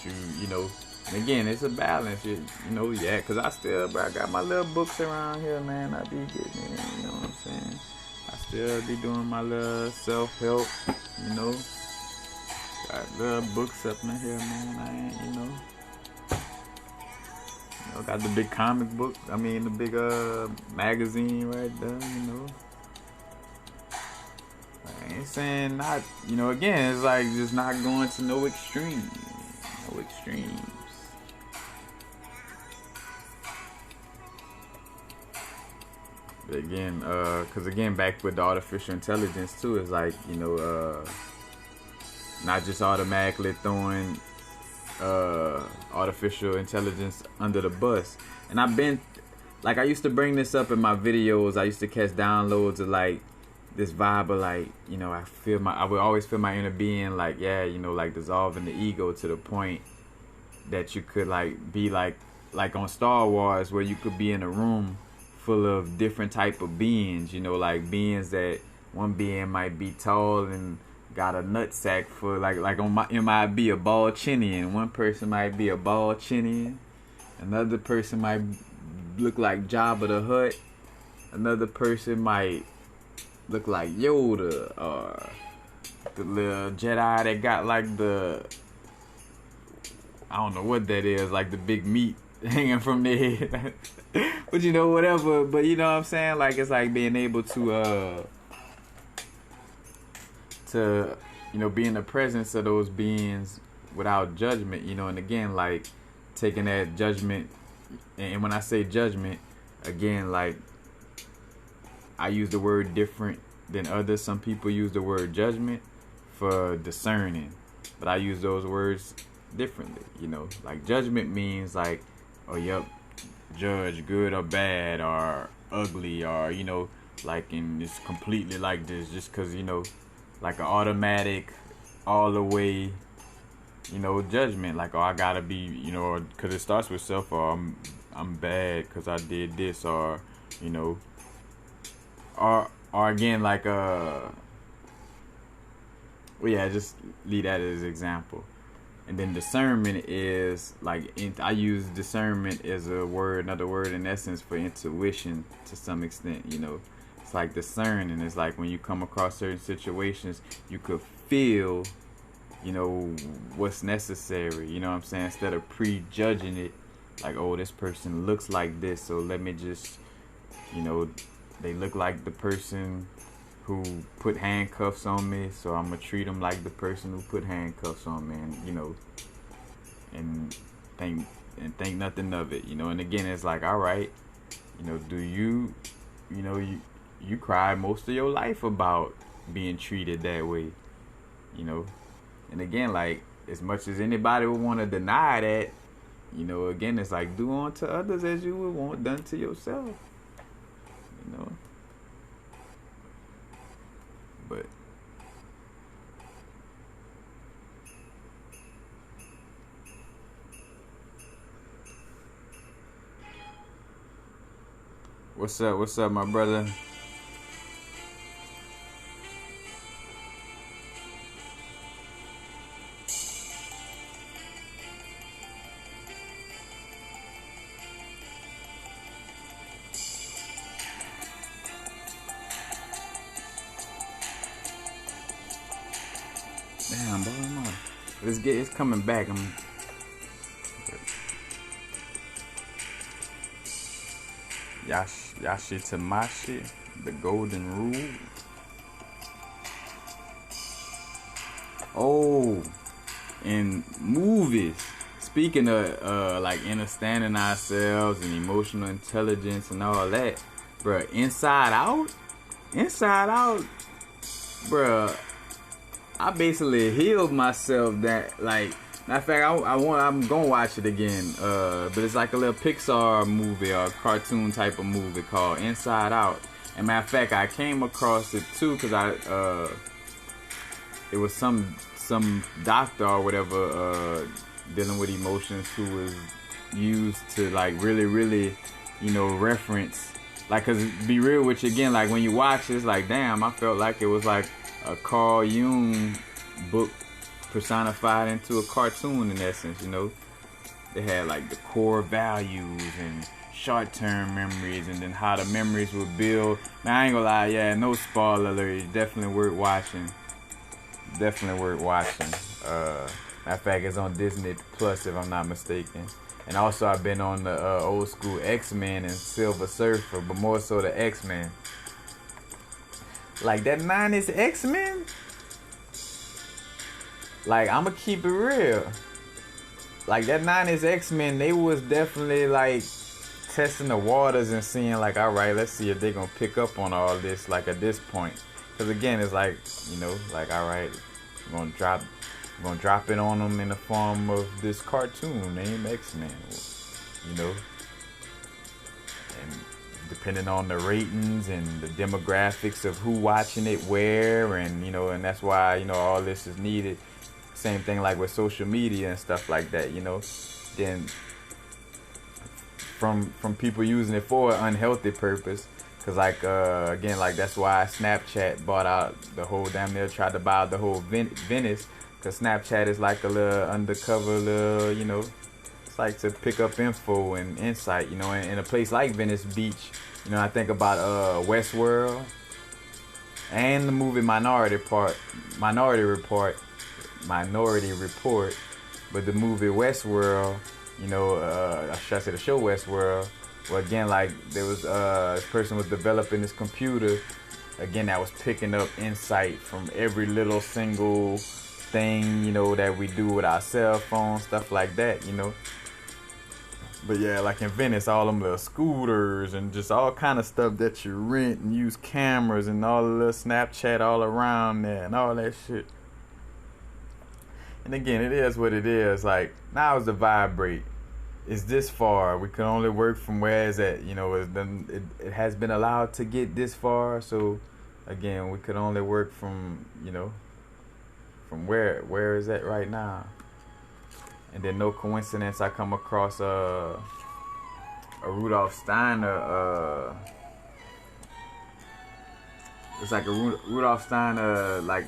you know. And again, it's a balance, you know, yeah, because I got my little books around here, man. I be getting in, you know what I'm saying? I still be doing my little self-help, you know. Got little books up in here, man. I ain't, you know, got the big comic book, the big magazine right there, you know. I ain't saying not, you know, again, it's like just not going to no extremes. No extremes. Again, because again, back with the artificial intelligence too, is like, you know, not just automatically throwing artificial intelligence under the bus. And I've been, like, I used to bring this up in my videos. I used to catch downloads of like this vibe of like, you know, I would always feel my inner being like, yeah, you know, like dissolving the ego to the point that you could like be like on Star Wars, where you could be in a room full of different type of beings, you know, like beings that one being might be tall and got a nutsack for like on my MIB, a bald chinian. One person might be a bald chinian. Another person might look like Jabba the Hutt. Another person might look like Yoda, or the little Jedi that got like the, I don't know what that is, like the big meat hanging from their head. But you know, whatever. But you know what I'm saying? Like, it's like being able to be in the presence of those beings without judgment, you know. And again, like, taking that judgment, and when I say judgment, again, like, I use the word different than others. Some people use the word judgment for discerning, but I use those words differently, you know. Like, judgment means like, oh, yep, judge good or bad or ugly, or, you know, like, and it's completely like this just because, you know, like an automatic, all the way, you know, judgment. Like, oh, I gotta be, you know, because it starts with self, or I'm bad because I did this, or, you know, or again, like, well, yeah, just leave that as an example. And then discernment is like, I use discernment as another word in essence for intuition to some extent, you know. It's like discerning. It's like when you come across certain situations, you could feel, you know, what's necessary, you know what I'm saying? Instead of prejudging it, like, oh, this person looks like this, so let me just, you know, they look like the person who put handcuffs on me, so I'm going to treat them like the person who put handcuffs on me, and, you know, and think nothing of it, you know. And again, it's like, all right, you know, do you know, you cry most of your life about being treated that way, you know. And again, like, as much as anybody would want to deny that, you know, again, it's like, do unto others as you would want done to yourself, you know. But what's up, my brother? Damn, bro, it's coming back. Yashi Tamashi, the golden rule. Oh, in movies, speaking of like understanding ourselves and emotional intelligence and all that, bruh, Inside Out, bruh, I basically healed myself. That, like, matter of fact, I'm gonna watch it again. But it's like a little Pixar movie or cartoon type of movie called Inside Out. And matter of fact, I came across it too because it was some doctor or whatever dealing with emotions who was used to, like, really, you know, reference, like, cause be real with you again, like, when you watch it, it's like, damn, I felt like it was like a Carl Jung book personified into a cartoon in essence, you know. They had like the core values and short-term memories, and then how the memories would build. Man, I ain't gonna lie, yeah, no spoiler alert, definitely worth watching. Matter of fact, it's on Disney Plus if I'm not mistaken. And also, I've been on the old school X-Men and Silver Surfer, but more so the X-Men. Like, that 90s X-Men, like, I'ma keep it real. Like, that 90s X-Men, they was definitely, like, testing the waters and seeing, like, alright, let's see if they gonna pick up on all this, like, at this point. Because, again, it's like, you know, like, alright, we're gonna drop it on them in the form of this cartoon named X-Men, you know. And depending on the ratings and the demographics of who watching it where, and, you know, and that's why, you know, all this is needed. Same thing like with social media and stuff like that, you know. Then from people using it for an unhealthy purpose, because, like, again, like, that's why Snapchat bought out the whole, damn near tried to buy out the whole Venice, because Snapchat is like a little undercover little, you know, it's like to pick up info and insight, you know. In a place like Venice Beach, you know, I think about Westworld and the movie Minority Report, but the movie Westworld, you know, should I say the show Westworld, where again, like, there was, this person was developing this computer, again, that was picking up insight from every little single thing, you know, that we do with our cell phones, stuff like that, you know. But yeah, like in Venice, all them little scooters and just all kind of stuff that you rent and use cameras and all the little Snapchat all around there and all that shit. And again, it is what it is. Like, now it's the vibrate. It's this far. We can only work from where it's at. You know, it has been allowed to get this far. So, again, we could only work from, you know, from where is that right now. And then no coincidence, I come across a Rudolf Steiner. It's like a Rudolf Steiner like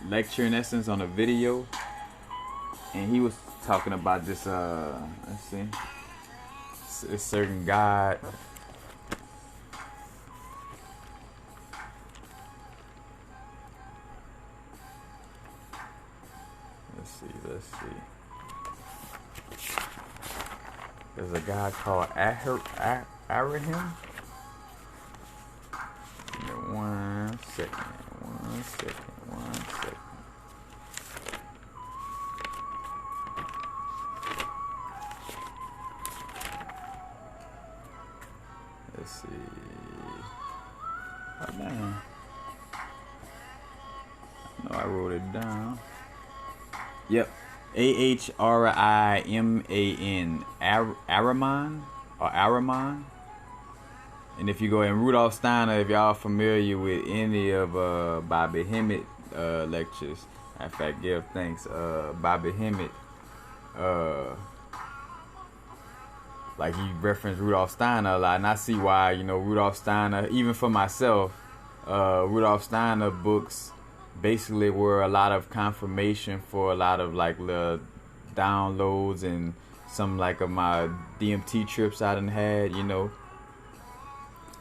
lecture in essence on a video, and he was talking about this. Let's see, this certain God. Let's see. There's a guy called Arahim. Give me 1 second. Let's see. Oh, man. I know I wrote it down. Yep. Ahriman, Araman. And if you go in Rudolf Steiner, if y'all familiar with any of Bobby Hemmett lectures, in fact, give thanks. Bobby Hemmett, like he referenced Rudolf Steiner a lot, and I see why. You know, Rudolf Steiner, even for myself, Rudolf Steiner books basically were a lot of confirmation for a lot of like the downloads and some like of my DMT trips I done had, you know,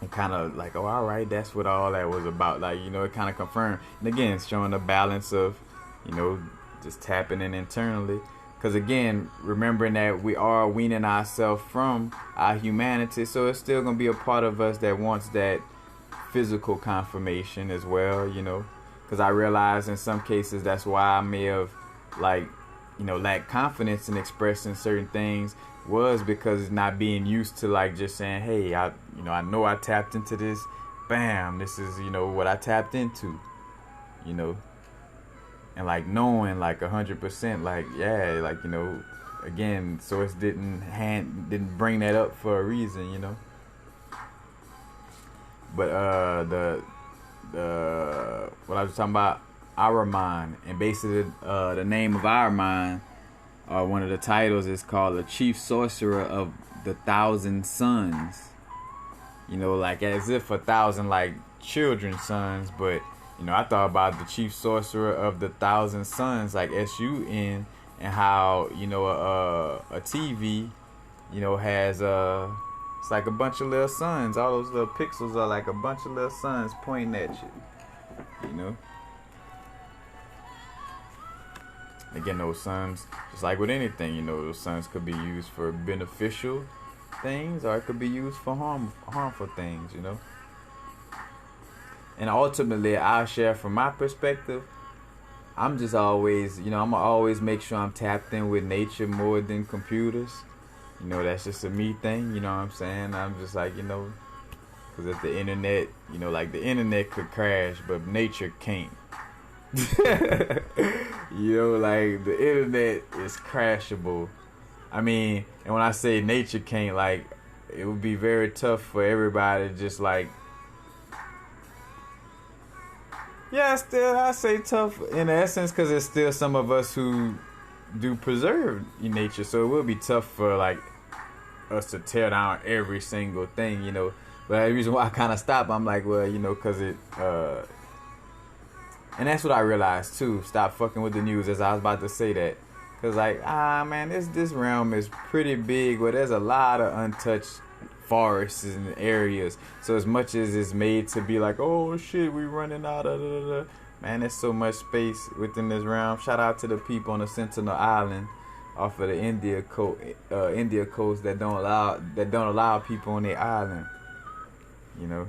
and kind of like, oh, all right, that's what all that was about. Like, you know, it kind of confirmed, and again, it's showing the balance of, you know, just tapping in internally, because again, remembering that we are weaning ourselves from our humanity, so it's still gonna be a part of us that wants that physical confirmation as well, you know. Because I realize in some cases that's why I may have, like, you know, lacked confidence in expressing certain things, was because it's not being used to, like, just saying, hey, I know I tapped into this, bam, this is, you know, what I tapped into, you know, and like knowing like 100%, like, yeah, like, you know, again, source didn't bring that up for a reason, you know. But what I was talking about, Ahriman, and basically the name of Ahriman, one of the titles is called the Chief Sorcerer of the Thousand Sons. You know, like as if 1,000 like children's sons, but you know, I thought about the Chief Sorcerer of the Thousand Sons, like SUN, and how, you know, a TV, you know, has it's like a bunch of little suns. All those little pixels are like a bunch of little suns pointing at you. You know? Again, those suns, just like with anything, you know, those suns could be used for beneficial things, or it could be used for harmful things, you know? And ultimately, I'll share from my perspective, I'm just always, you know, I'm going to always make sure I'm tapped in with nature more than computers. You know, that's just a me thing, you know what I'm saying? I'm just like, you know, because if the internet, you know, like the internet could crash, but nature can't. You know, like the internet is crashable. I mean, and when I say nature can't, like, it would be very tough for everybody to just like, yeah, still, I say tough in essence, because there's still some of us who do preserve nature, so it will be tough for like us to tear down every single thing, you know. But the reason why I kind of stopped, I'm like, well, you know, because it and that's what I realized too, stop fucking with the news, as I was about to say that, because like, man, this realm is pretty big, where there's a lot of untouched forests and areas. So as much as it's made to be like, oh shit, we running out of man, there's so much space within this realm. Shout out to the people on the Sentinel Island, off of the India coast that don't allow people on their island. You know,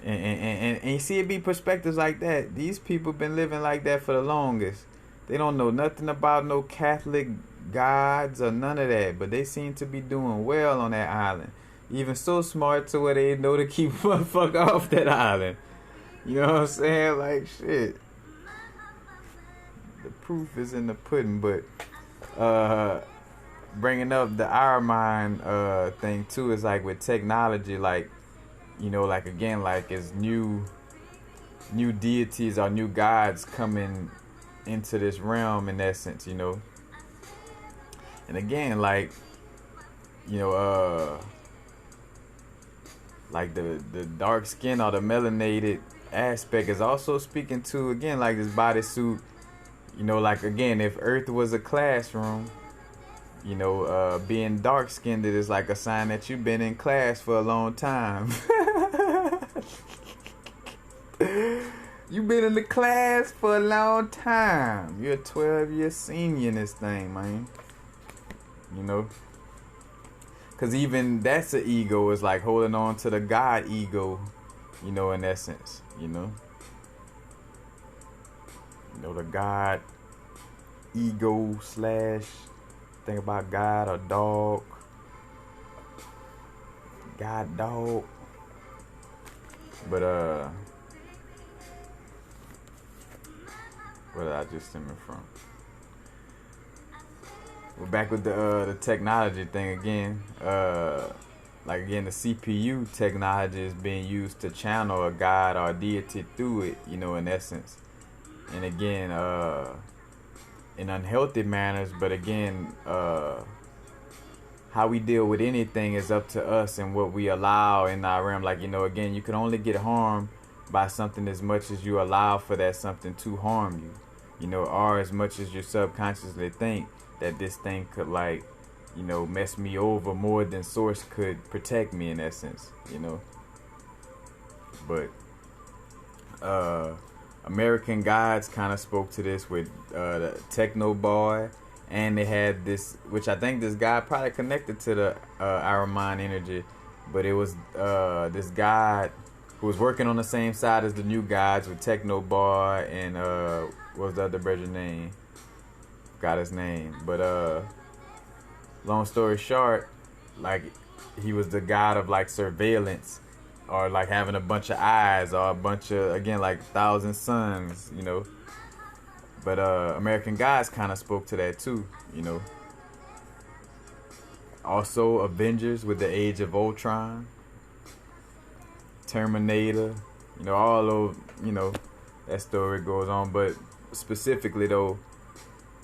and you see it be perspectives like that. These people been living like that for the longest. They don't know nothing about no Catholic gods or none of that, but they seem to be doing well on that island. Even so smart to where they know to keep motherfucker off that island. You know what I'm saying? Like, shit. The proof is in the pudding, but bringing up the our mind thing too is like with technology, like, you know, like again, like as new deities or new gods coming into this realm in essence, you know. And again, like, you know, like the dark skin or the melanated aspect is also speaking to, again, like this bodysuit, you know, like again, if Earth was a classroom, you know, being dark skinned is like a sign that you've been in class for a long time. You've been in the class for a long time. You're a 12-year senior in this thing, man. You know? Because even that's an ego. Is like holding on to the God ego, you know, in essence, you know? You know, the God ego / think about God or dog. God dog. But, where did I just stem it from? We're back with the technology thing again. Like again, the CPU technology is being used to channel a god or a deity through it, you know, in essence. And again, in unhealthy manners, but again, how we deal with anything is up to us and what we allow in our realm. Like, you know, again, you can only get harmed by something as much as you allow for that something to harm you, you know, or as much as you subconsciously think that this thing could, like, you know, mess me over more than source could protect me in essence, you know. But American Gods kind of spoke to this with the Techno Boy, and they had this, which I think this guy probably connected to the our mind energy, but it was this god who was working on the same side as the new gods with Techno Boy and what was the other brother's name? Got his name, but long story short, like he was the god of like surveillance, or like having a bunch of eyes, or a bunch of, again, like 1,000 suns, you know. But American Gods kind of spoke to that too, you know. Also Avengers with the Age of Ultron, Terminator, you know, all those, you know, that story goes on. But specifically though,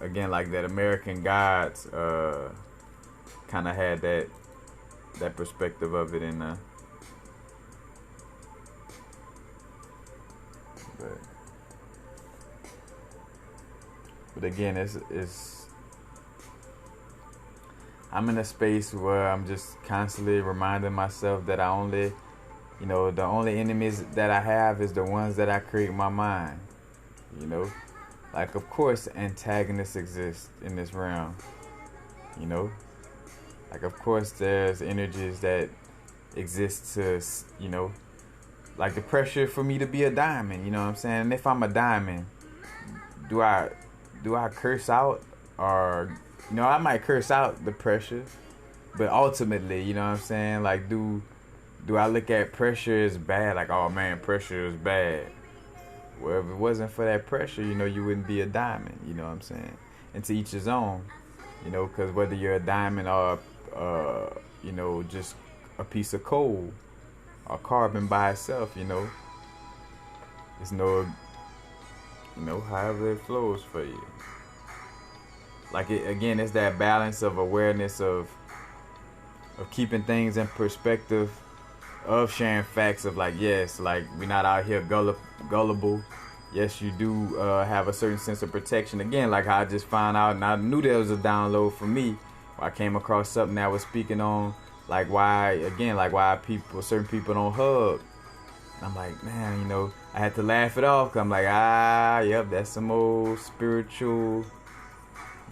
again, like that American Gods kind of had that perspective of it in there. But again, it's I'm in a space where I'm just constantly reminding myself that I only, you know, the only enemies that I have is the ones that I create in my mind, you know. Like, of course, antagonists exist in this realm, you know. Like, of course, there's energies that exist to, you know, like the pressure for me to be a diamond, you know what I'm saying? And if I'm a diamond, do I curse out, or, you know, I might curse out the pressure, but ultimately, you know what I'm saying? Like, do I look at pressure as bad? Like, oh man, pressure is bad. Well, if it wasn't for that pressure, you know, you wouldn't be a diamond, you know what I'm saying? And to each his own, you know, because whether you're a diamond or, you know, just a piece of coal or carbon by itself, you know, it's no, you know, however it flows for you. Like, it, again, it's that balance of awareness of keeping things in perspective, of sharing facts of, like, yes, like, we're not out here gullible. Yes, you do have a certain sense of protection. Again, like how I just found out, and I knew there was a download for me. I came across something that was speaking on, like, why certain people don't hug. And I'm like, man, you know, I had to laugh it off, 'cause I'm like, yep, that's some old spiritual,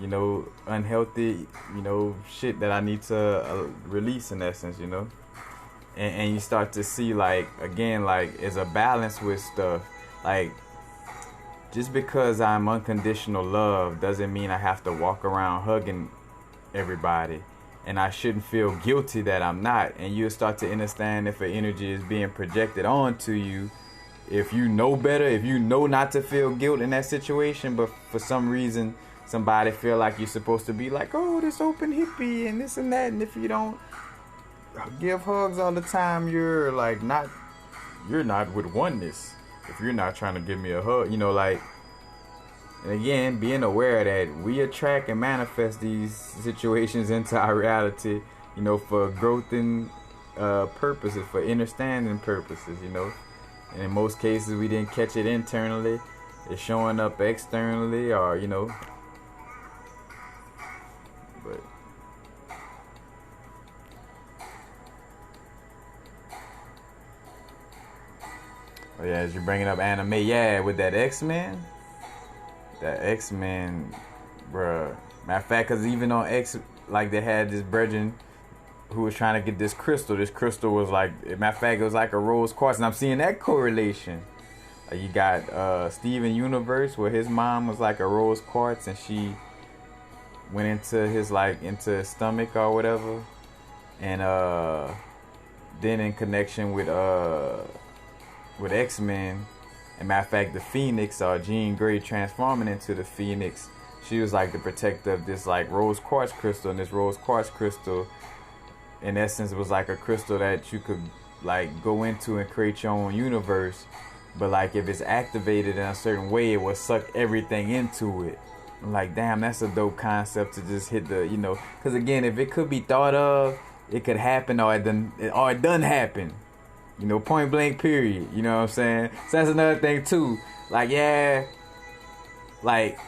you know, unhealthy, you know, shit that I need to release in essence, you know. And you start to see, like, again, like, it's a balance with stuff. Like, just because I'm unconditional love doesn't mean I have to walk around hugging everybody. And I shouldn't feel guilty that I'm not. And you'll start to understand if an energy is being projected onto you. If you know better, if you know not to feel guilt in that situation, but for some reason somebody feel like you're supposed to be like, oh, this open hippie and this and that, and if you don't give hugs all the time, you're not with oneness. If you're not trying to give me a hug, you know, like, and again, being aware that we attract and manifest these situations into our reality, you know, for growth and purposes, for understanding purposes, you know. And in most cases, we didn't catch it internally. It's showing up externally, or, you know. But oh yeah, as you're bringing up anime, yeah, with that X-Men. That X-Men, bruh. Matter of fact, because even on X, like, they had this brethren who was trying to get this crystal. This crystal was like, matter of fact, it was like a rose quartz. And I'm seeing that correlation. You got Steven Universe, where his mom was like a rose quartz, and she went into his, like, into his stomach or whatever. And then in connection with X-Men, and matter of fact, the Phoenix, or Jean Grey transforming into the Phoenix, she was like the protector of this, like, rose quartz crystal. And this rose quartz crystal, in essence, was like a crystal that you could, like, go into and create your own universe. But, like, if it's activated in a certain way, it will suck everything into it. I'm like, damn, that's a dope concept to just hit the, you know, because again, if it could be thought of, it could happen, or it done happen. You know, point blank, period. You know what I'm saying? So that's another thing too. Like, yeah, like,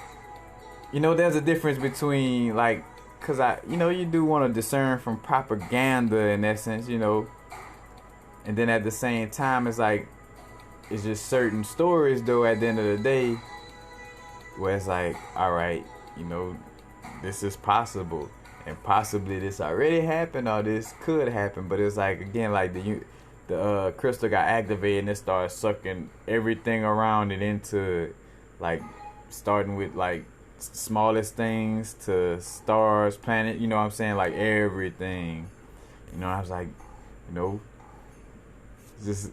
you know, there's a difference between, like, cause you do want to discern from propaganda in essence, you know, and then at the same time, it's like, it's just certain stories though at the end of the day, where it's like, all right, you know, this is possible, and possibly this already happened, or this could happen, but it's like, again, like the crystal got activated and it started sucking everything around it into, like, starting with, like, smallest things to stars, planet, you know what I'm saying, like, everything, you know. I was like, you know, just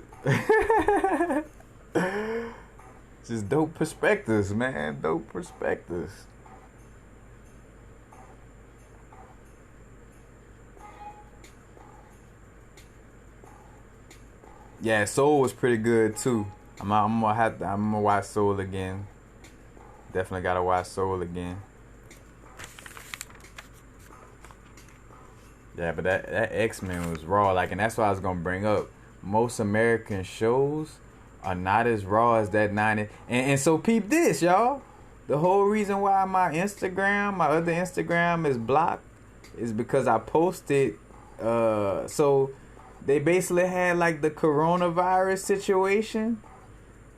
just dope perspectives, man, dope perspectives. Yeah, Soul was pretty good too. I'm gonna watch Soul again. Definitely gotta watch Soul again. Yeah, but that X-Men was raw, like, and that's what I was gonna bring up. Most American shows are not as raw as that 90. And so peep this, y'all. The whole reason why my other Instagram is blocked is because I posted so they basically had, like, the coronavirus situation,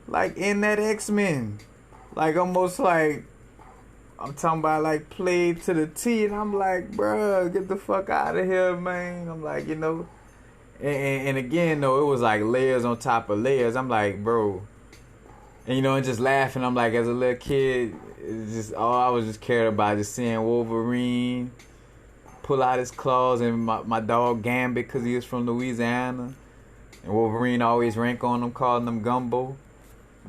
like, in that X-Men. Like, almost like, I'm talking about, like, played to the T. And I'm like, bruh, get the fuck out of here, man. I'm like, you know. And again, though, it was like layers on top of layers. I'm like, bro. And, you know, and just laughing. I'm like, as a little kid, it's just all I was just cared about, just seeing Wolverine pull out his claws, and my dog Gambit, because he was from Louisiana, and Wolverine always rank on them, calling them Gumbo.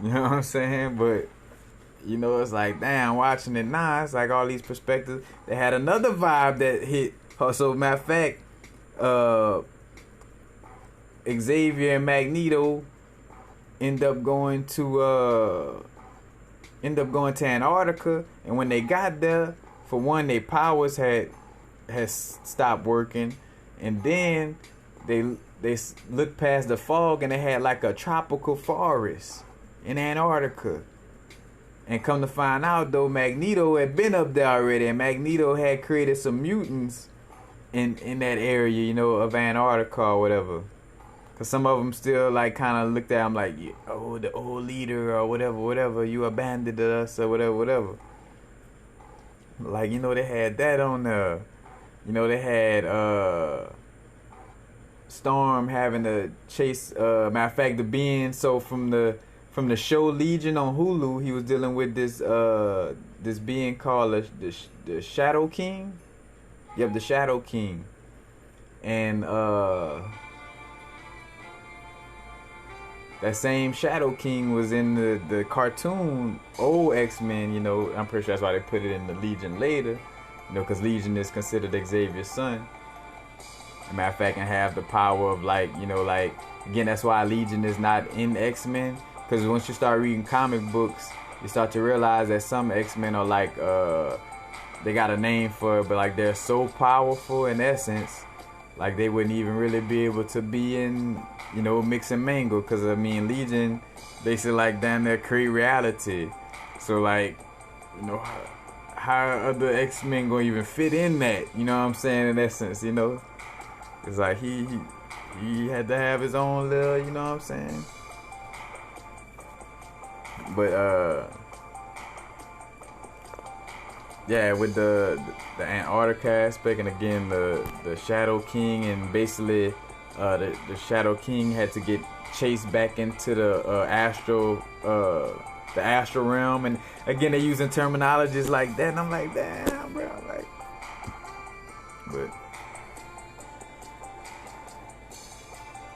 You know what I'm saying? But, you know, it's like, damn, watching it now, it's like all these perspectives. They had another vibe that hit. So, matter of fact, Xavier and Magneto end up going to Antarctica, and when they got there, for one, their powers has stopped working, and then they looked past the fog and they had, like, a tropical forest in Antarctica. And come to find out, though, Magneto had been up there already, and Magneto had created some mutants in that area, you know, of Antarctica or whatever. Cause some of them still, like, kind of looked at him like, oh, the old leader or whatever, you abandoned us or whatever. Like, you know, they had that on the, you know, they had Storm having to chase. Matter of fact, the being so from the show Legion on Hulu, he was dealing with this being called the Shadow King. Yep, the Shadow King, and that same Shadow King was in the cartoon old X-Men. You know, I'm pretty sure that's why they put it in the Legion later. You know, because Legion is considered Xavier's son. As a matter of fact, and have the power of, like, you know, like, again, that's why Legion is not in X-Men. Because once you start reading comic books, you start to realize that some X-Men are like, they got a name for it, but like they're so powerful in essence, like they wouldn't even really be able to be in, you know, mix and mingle. Because I mean, Legion basically like damn near create reality. So like, you know, how other X-Men gonna even fit in that? You know what I'm saying? In essence, you know, it's like he had to have his own little, you know what I'm saying? But yeah, with the Antarctica aspect, and again the Shadow King, and basically the Shadow King had to get chased back into the astral realm, and again they using terminologies like that, and I'm like, damn, bro, like, but.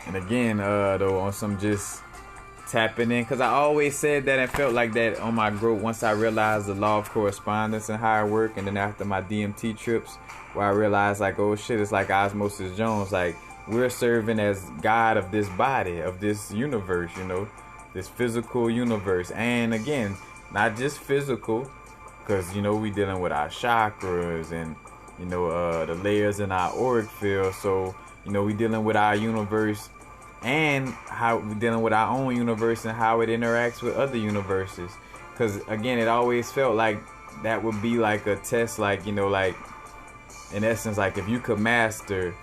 And again, though, on some just tapping in, because I always said that and felt like that on my growth once I realized the law of correspondence and how it worked, and then after my DMT trips, where I realized, like, oh shit, it's like Osmosis Jones, like, we're serving as God of this body, of this universe, you know, this physical universe. And again, not just physical, because, you know, we dealing with our chakras and, you know, the layers in our auric field. So, you know, we dealing with our universe and how we're dealing with our own universe and how it interacts with other universes. Because again, it always felt like that would be like a test, like, you know, like in essence, like if you could master,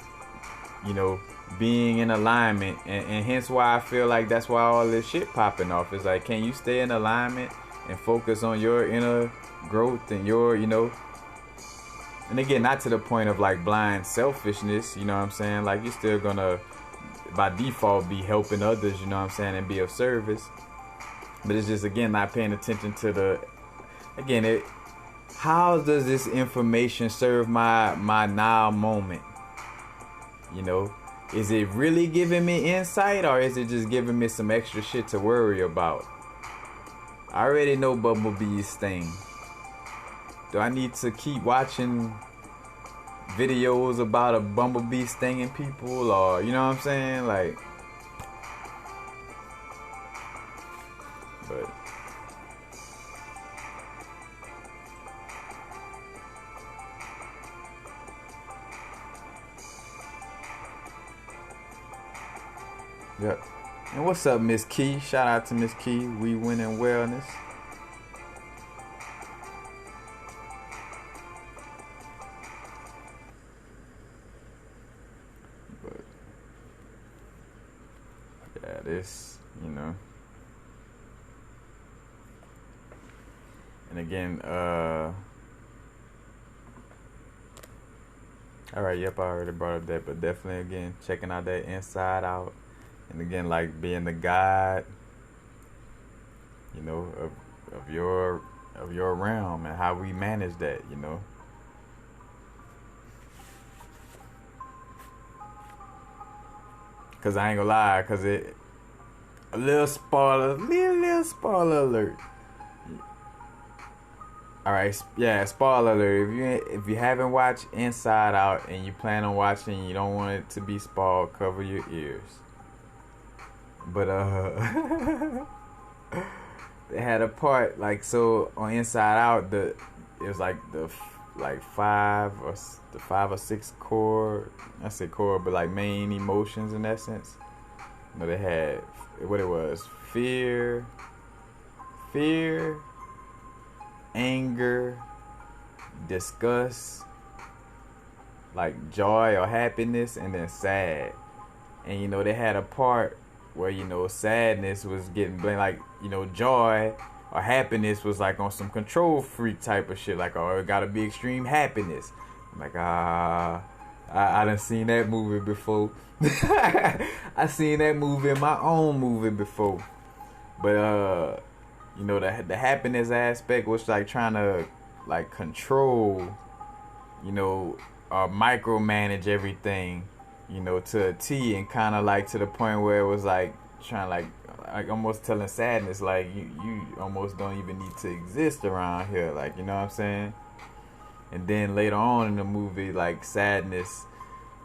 you know, being in alignment, and hence why I feel like that's why all this shit popping off. It's like, can you stay in alignment and focus on your inner growth and your, you know, and again, not to the point of like blind selfishness, you know what I'm saying? Like, you're still gonna by default be helping others, you know what I'm saying, and be of service. But it's just, again, not paying attention to the, again, how does this information serve my now moment? You know, is it really giving me insight, or is it just giving me some extra shit to worry about? I already know Bumblebee's sting. Do I need to keep watching videos about a bumblebee stinging people, or, you know what I'm saying, like, but yep. And what's up, Miss Key? Shout out to Miss Key. We winning wellness. This, you know, and again, all right, yep, I already brought up that, but definitely, again, checking out that Inside Out, and again, like being the God, you know, of your realm, and how we manage that, you know. Cause I ain't gonna lie, cause it a little spoiler alert. All right, yeah, spoiler alert. If you haven't watched Inside Out and you plan on watching, and you don't want it to be spoiled, cover your ears. But they had a part, like, so on Inside Out, it was like the 5 or 6 core, I say core, but like main emotions in essence. You know, they had what it was: fear, anger, disgust, like joy or happiness, and then sad. And, you know, they had a part where, you know, sadness was getting blamed, like, you know, joy or happiness was like on some control freak type of shit. Like, oh, it gotta be extreme happiness. I'm like, I done seen that movie before. I seen that movie in my own movie before. But you know, the happiness aspect was like trying to like control, you know, micromanage everything, you know, to a T, and kind of like to the point where it was like trying like almost telling sadness like you almost don't even need to exist around here, like, you know what I'm saying? And then later on in the movie, like sadness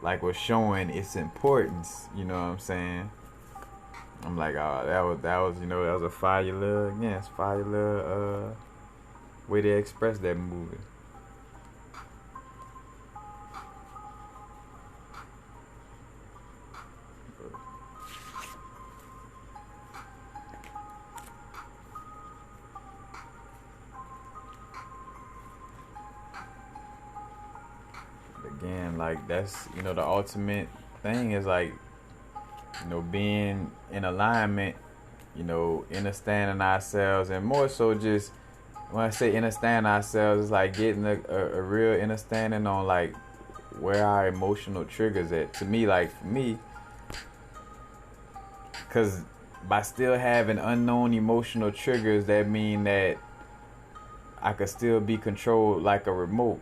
like was showing its importance, you know what I'm saying? I'm like, oh, that was you know, that was a fire little way to express that movie. Again, like that's, you know, the ultimate thing is like, you know, being in alignment, you know, understanding ourselves, and more so just when I say understand ourselves, it's like getting a real understanding on like where our emotional triggers at. To me, like for me, because by still having unknown emotional triggers, that mean that I could still be controlled like a remote.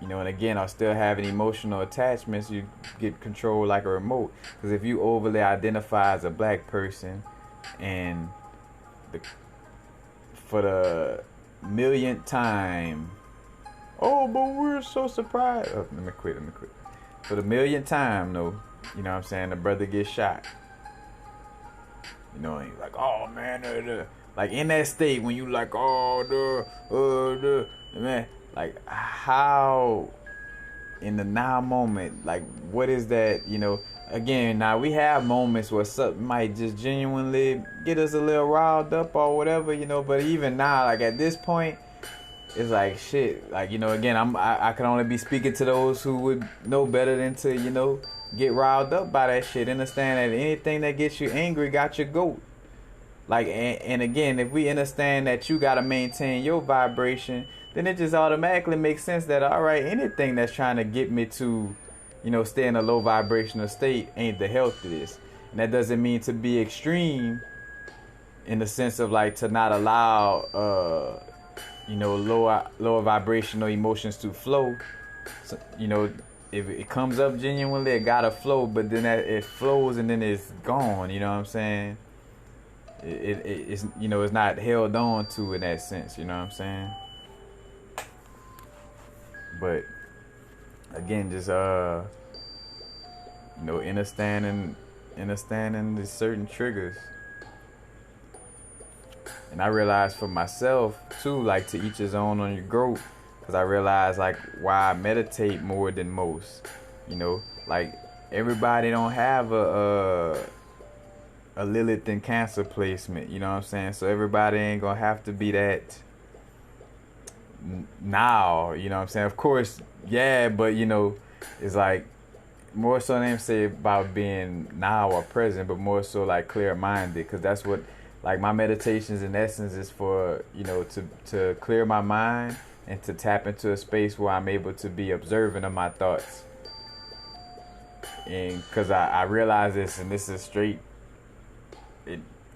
You know, and again, I'll still having emotional attachments. You get controlled like a remote. Because if you overly identify as a black person, and for the millionth time, oh, but we're so surprised. Oh, let me quit. For the millionth time, though, you know what I'm saying, the brother gets shot. You know, and he's like, oh, man, like in that state when you like, oh, man. Like, how in the now moment, like, what is that, you know? Again, now we have moments where something might just genuinely get us a little riled up or whatever, you know, but even now, like, at this point, it's like, shit, like, you know, again, I can only be speaking to those who would know better than to, you know, get riled up by that shit. Understand that anything that gets you angry got your goat. Like, and again, if we understand that you got to maintain your vibration, then it just automatically makes sense that, all right, anything that's trying to get me to, you know, stay in a low vibrational state ain't the healthiest. And that doesn't mean to be extreme in the sense of like to not allow, you know, lower vibrational emotions to flow. So, you know, if it comes up genuinely, it gotta flow, but then it flows and then it's gone, you know what I'm saying? It's, you know, it's not held on to in that sense, you know what I'm saying? But again, just you know, understanding the certain triggers. And I realized for myself too, like to each his own on your growth, because I realized like why I meditate more than most. You know, like everybody don't have a Lilith and Cancer placement, you know what I'm saying? So everybody ain't gonna have to be that now, you know what I'm saying? Of course, yeah, but you know, it's like more so than say about being now or present, but more so like clear-minded, because that's what like my meditations in essence is for, you know, to clear my mind and to tap into a space where I'm able to be observant of my thoughts. And because I realize this, and this is straight,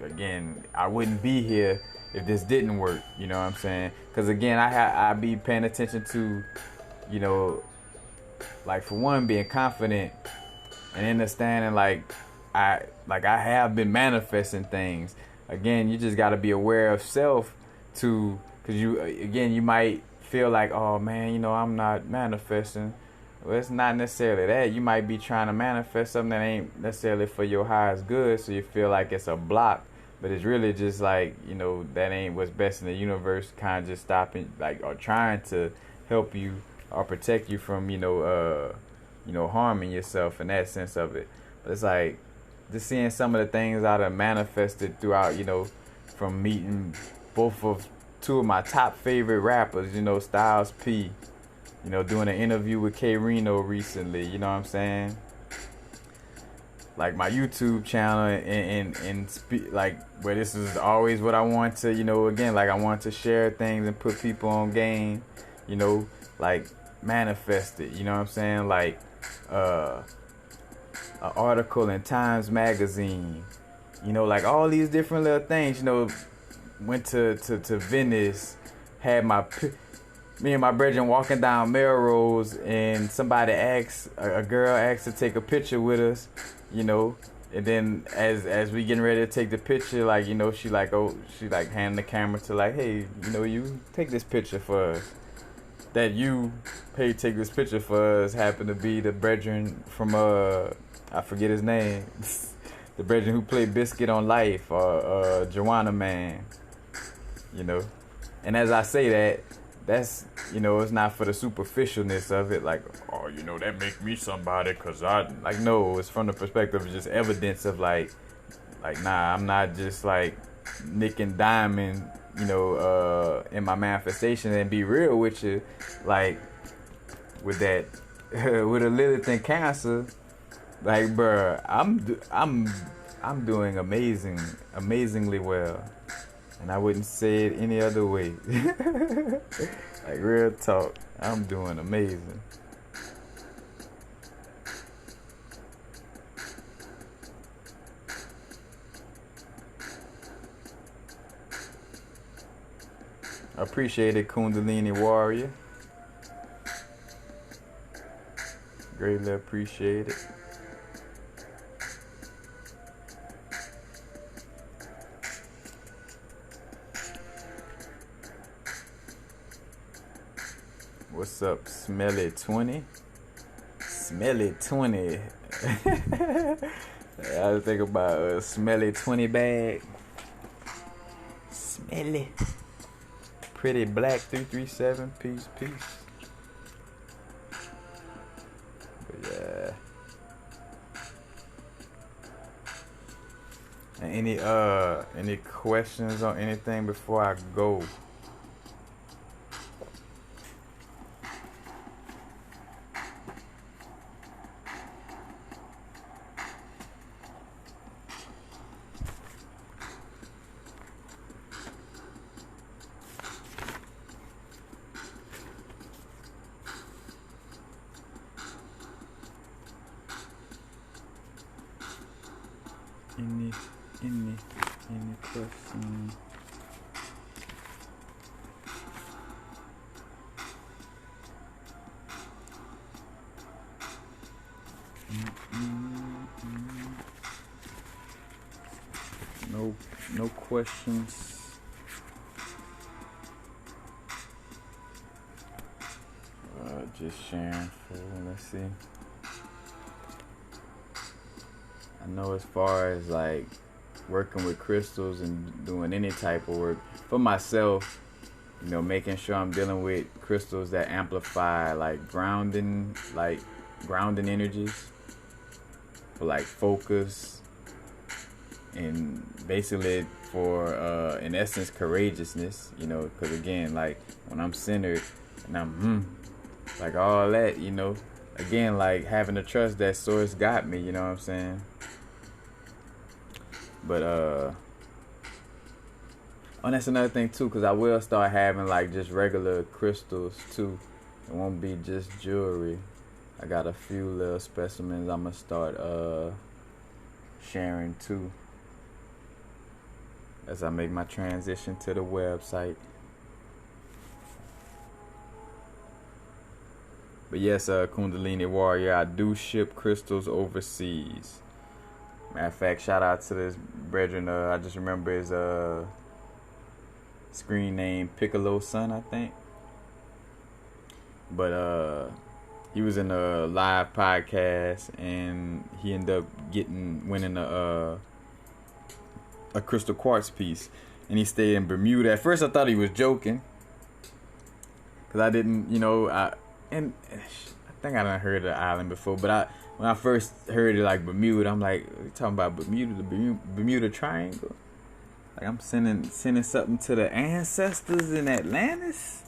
again, I wouldn't be here if this didn't work, you know what I'm saying? Because again, I be paying attention to, you know, like for one, being confident and understanding like I have been manifesting things. Again, you just got to be aware of self too, because you might feel like, oh man, you know, I'm not manifesting. Well, it's not necessarily that. You might be trying to manifest something that ain't necessarily for your highest good, so you feel like it's a block. But it's really just like, you know, that ain't what's best in the universe, kind of just stopping, like, or trying to help you or protect you from, you know, harming yourself in that sense of it. But it's like, just seeing some of the things I done manifested throughout, you know, from meeting two of my top favorite rappers, you know, Styles P, you know, doing an interview with K Reno recently, you know what I'm saying? like my YouTube channel like where this is always what I want to, again, like I want to share things and put people on game, like manifest it, you know what I'm saying? Like an article in Times Magazine, like all these different little things, went to Venice, had me and my brethren walking down Melrose, and somebody a girl asked to take a picture with us, and then as we getting ready to take the picture, like, she handing the camera to, like, hey, you take this picture for us. That you paid take this picture for us happened to be the brethren from I forget his name, the brethren who played Biscuit on Life, or Joanna Man, and as I say that's, it's not for the superficialness of it, like, oh, that make me somebody, cause no, it's from the perspective of just evidence of like, nah, I'm not just like Nick and Diamond, in my manifestation, and be real with you, like, with that, with a Lilith and Cancer, like, bruh, I'm doing amazingly well. And I wouldn't say it any other way. Like, real talk, I'm doing amazing. I appreciate it, Kundalini Warrior. Greatly appreciate it. What's up, Smelly 20? Smelly 20. I was thinking about a Smelly 20 bag. Smelly. Pretty Black 337. Peace. But yeah. And any questions on anything before I go? Any questions? No questions. Just sharing for, let's see. I know as far as like working with crystals and doing any type of work for myself, making sure I'm dealing with crystals that amplify like grounding energies for like focus, and basically for in essence courageousness, because again, like when I'm centered and I'm like all that, again, like having the trust that source got me, you know what I'm saying? But that's another thing too, because I will start having like just regular crystals too. It won't be just jewelry. I got a few little specimens I'm gonna start sharing too as I make my transition to the website. But yes, Kundalini Warrior, I do ship crystals overseas. Matter of fact, shout out to this brethren. I just remember his screen name, Piccolo Son, I think. But he was in a live podcast, and he ended up winning a crystal quartz piece, and he stayed in Bermuda. At first, I thought he was joking, cause I didn't, I think I done heard of the island before, but when I first heard it, like Bermuda, I'm like, you talking about Bermuda, the Bermuda Triangle? Like I'm sending something to the ancestors in Atlantis.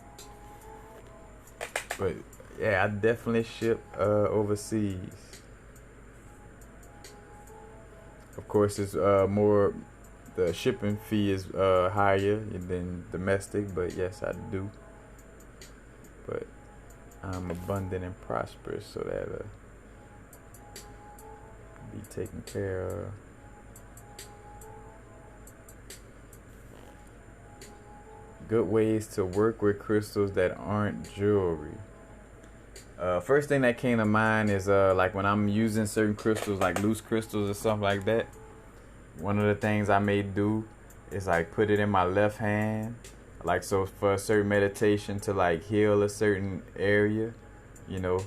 But yeah, I definitely ship overseas. Of course, it's more. The shipping fee is higher than domestic, but yes, I do. But I'm abundant and prosperous, so that be taken care of. Good ways to work with crystals that aren't jewelry. First thing that came to mind is like when I'm using certain crystals, like loose crystals or something like that. One of the things I may do is like put it in my left hand, like so for a certain meditation to like heal a certain area, you know,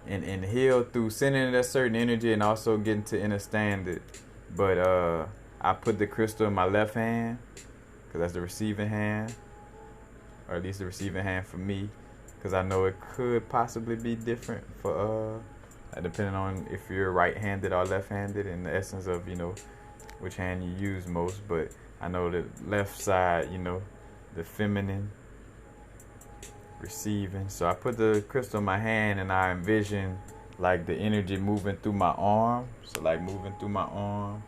and heal through sending a certain energy and also getting to understand it. But I put the crystal in my left hand because that's the receiving hand, or at least the receiving hand for me, because I know it could possibly be different for depending on if you're right-handed or left-handed in the essence of, you know, which hand you use most. But I know the left side, you know, the feminine receiving. So I put the crystal in my hand and I envision like the energy moving through my arm. So like moving through my arm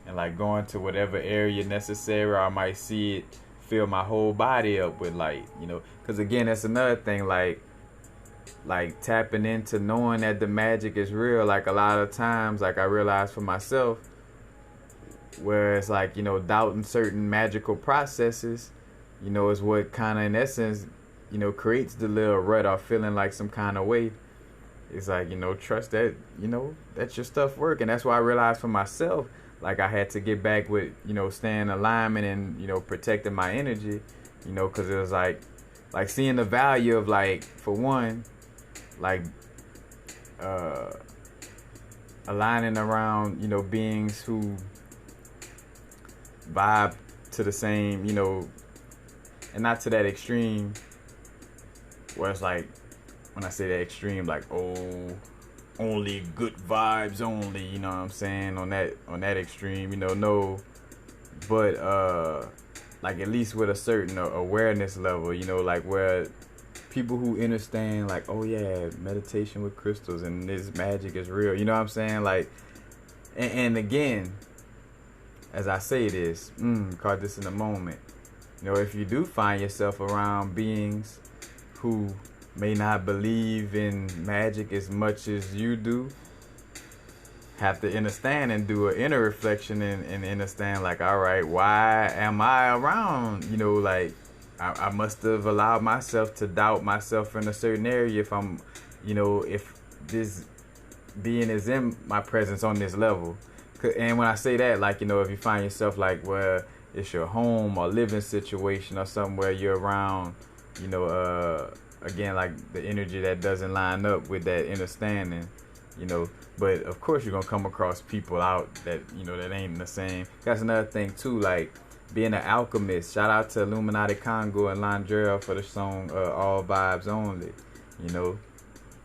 and like going to whatever area necessary. I might see it fill my whole body up with light, you know, because again, that's another thing, like tapping into knowing that the magic is real. Like a lot of times, like I realized for myself, where it's like, you know, doubting certain magical processes, you know, is what kind of in essence, you know, creates the little rut or feeling like some kind of way. It's like, you know, trust that, you know, that your stuff work. And that's why I realized for myself, like I had to get back with, you know, staying in alignment and, you know, protecting my energy, you know, because it was like seeing the value of, like, for one, like aligning around, you know, beings who vibe to the same, you know, and not to that extreme where it's like, when I say that extreme, like, oh, only good vibes only, you know what I'm saying, on that extreme, you know, no, but like at least with a certain awareness level, you know, like where people who understand, like, oh yeah, meditation with crystals and this magic is real, you know what I'm saying, like, and again, as I say this, caught this in a moment, you know, if you do find yourself around beings who may not believe in magic as much as you do, have to understand and do an inner reflection and understand, like, all right, why am I around, you know, like, I must have allowed myself to doubt myself in a certain area if I'm, you know, if this being is in my presence on this level. And when I say that, like, you know, if you find yourself like where it's your home or living situation or somewhere you're around, you know, again, like the energy that doesn't line up with that understanding, you know, but of course you're gonna come across people out that, you know, that ain't the same. That's another thing too, like being an alchemist. Shout out to Illuminati Congo and Landrell for the song All Vibes Only. You know,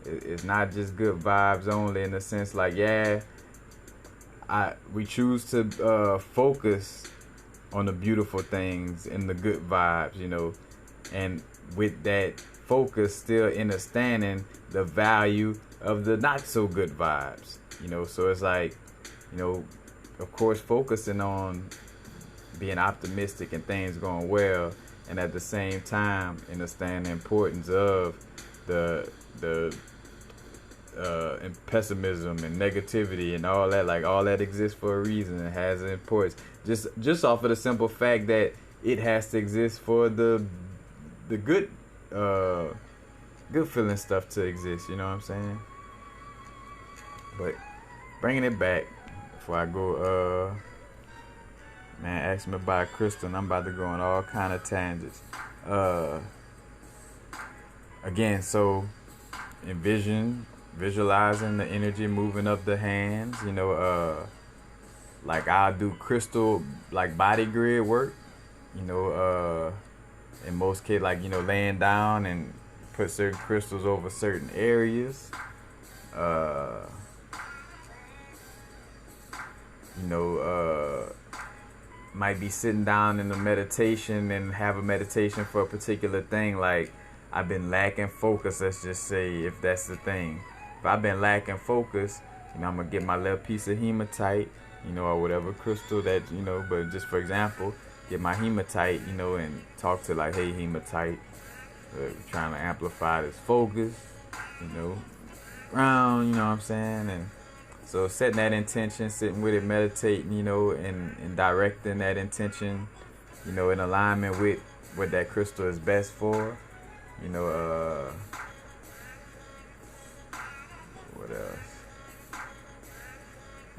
it's not just good vibes only in the sense like, yeah, we choose to focus on the beautiful things and the good vibes, you know, and with that focus still understanding the value of the not so good vibes, you know. So it's like, you know, of course focusing on being optimistic and things going well, and at the same time understand the importance of the and pessimism and negativity and all that. Like all that exists for a reason and has an importance, just off of the simple fact that it has to exist for the good good feeling stuff to exist, you know what I'm saying? But bringing it back before I go, man, ask me about crystal and I'm about to go on all kind of tangents. Again, so visualizing the energy moving up the hands, you know, like I'll do crystal like body grid work, you know, in most cases, like, you know, laying down and put certain crystals over certain areas. You know, might be sitting down in a meditation and have a meditation for a particular thing. Like I've been lacking focus, let's just say, if that's the thing. If I've been lacking focus, you know, I'm gonna get my little piece of hematite you know, or whatever crystal that, you know, but just for example, get my hematite, you know, and talk to like, hey, hematite, trying to amplify this focus, you know, ground, you know what I'm saying? And so setting that intention, sitting with it, meditating, you know, and directing that intention, you know, in alignment with what that crystal is best for, you know, what else?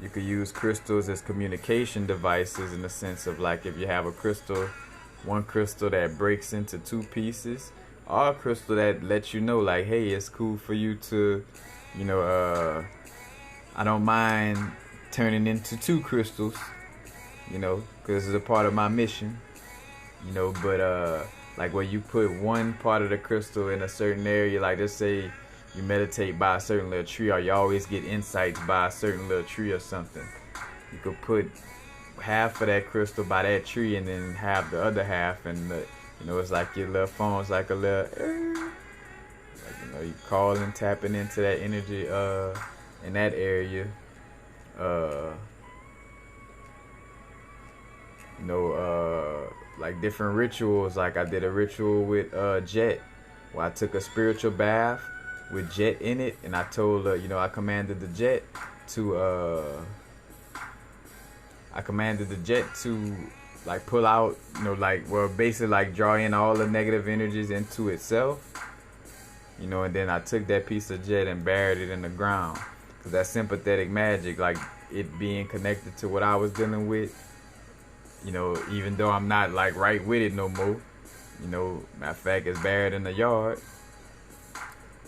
You could use crystals as communication devices in the sense of like if you have a crystal, one crystal that breaks into two pieces, or a crystal that lets you know like, hey, it's cool for you to, you know, I don't mind turning into two crystals, you know, because it's a part of my mission, you know, but like where you put one part of the crystal in a certain area, like just say you meditate by a certain little tree, or you always get insights by a certain little tree or something. You could put half of that crystal by that tree and then have the other half, and you know, it's like your little phone's like a little, like, you know, you calling, tapping into that energy in that area. You know, like different rituals. Like I did a ritual with Jet, where I took a spiritual bath with Jet in it, and I told you know, I commanded the Jet to like pull out, you know, like, well, basically like draw in all the negative energies into itself, you know, and then I took that piece of Jet and buried it in the ground, because that sympathetic magic, like it being connected to what I was dealing with, you know, even though I'm not like right with it no more, you know, matter of fact, it's buried in the yard.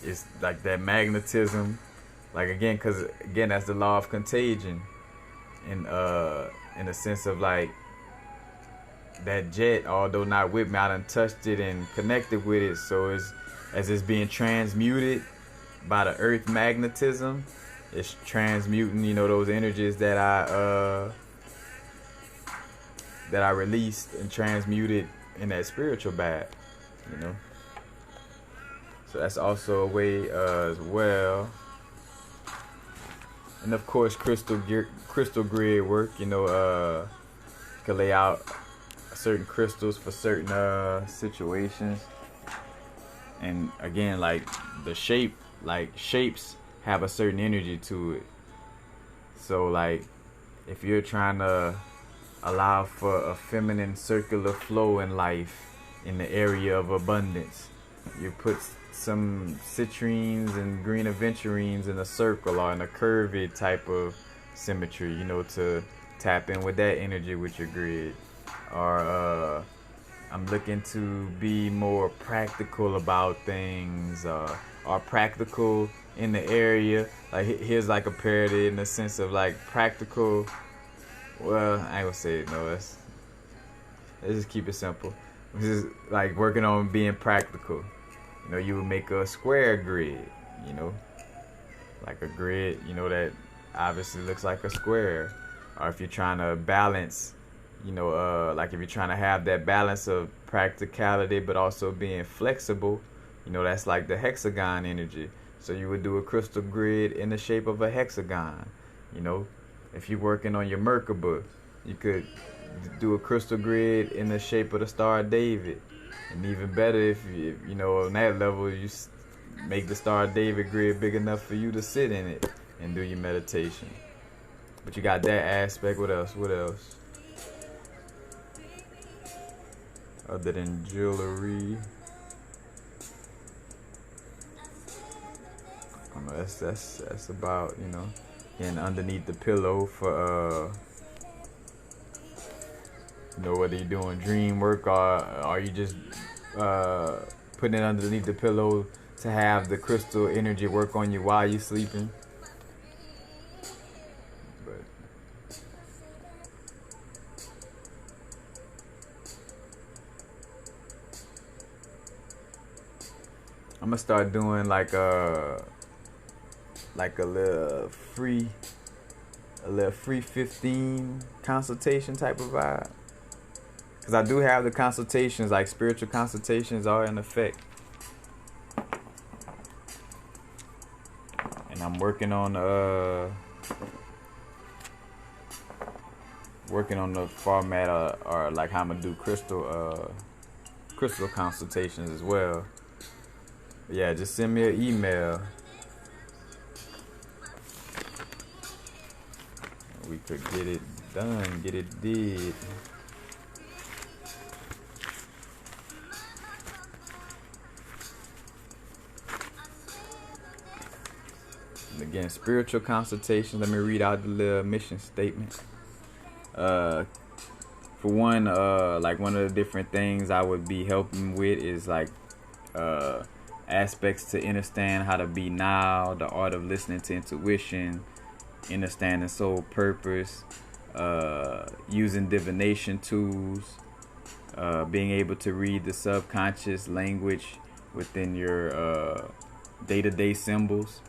It's like that magnetism, like again, because again, that's the law of contagion, in the sense of like that Jet, although not with me, I done touched it and connected with it, so it's being transmuted by the earth magnetism, it's transmuting, you know, those energies that I released and transmuted in that spiritual bath, you know. So that's also a way as well. And of course, crystal grid work, you know, you can lay out certain crystals for certain situations. And again, like the shapes have a certain energy to it. So like if you're trying to allow for a feminine circular flow in life in the area of abundance, you put some citrines and green aventurines in a circle or in a curvy type of symmetry, you know, to tap in with that energy with your grid. Or I'm looking to be more practical about things, or practical in the area. Like here's like a parody in the sense of like practical. Well, I ain't gonna say it. No, let's just keep it simple. This is like working on being practical. You know, you would make a square grid, you know, like a grid, you know, that obviously looks like a square. Or if you're trying to balance, you know, like if you're trying to have that balance of practicality but also being flexible, you know, that's like the hexagon energy. So you would do a crystal grid in the shape of a hexagon, you know. If you're working on your Merkaba, you could do a crystal grid in the shape of the Star of David. And even better, if you know, on that level, you make the Star of David grid big enough for you to sit in it and do your meditation. But you got that aspect. What else? Other than jewelry, I don't know. That's about, you know. And underneath the pillow for you know, whether you're doing dream work or are you just putting it underneath the pillow to have the crystal energy work on you while you're sleeping. But I'm gonna start doing like a little free 15 consultation type of vibe. Because I do have the consultations, like spiritual consultations are in effect. And I'm working on working on the format or like how I'm gonna do crystal consultations as well. But yeah, just send me an email. We could get it done, get it did. And again, spiritual consultation. Let me read out the little mission statement. For one, like one of the different things I would be helping with is like aspects to understand how to be now, the art of listening to intuition, understanding soul purpose, using divination tools, being able to read the subconscious language within your day-to-day symbols.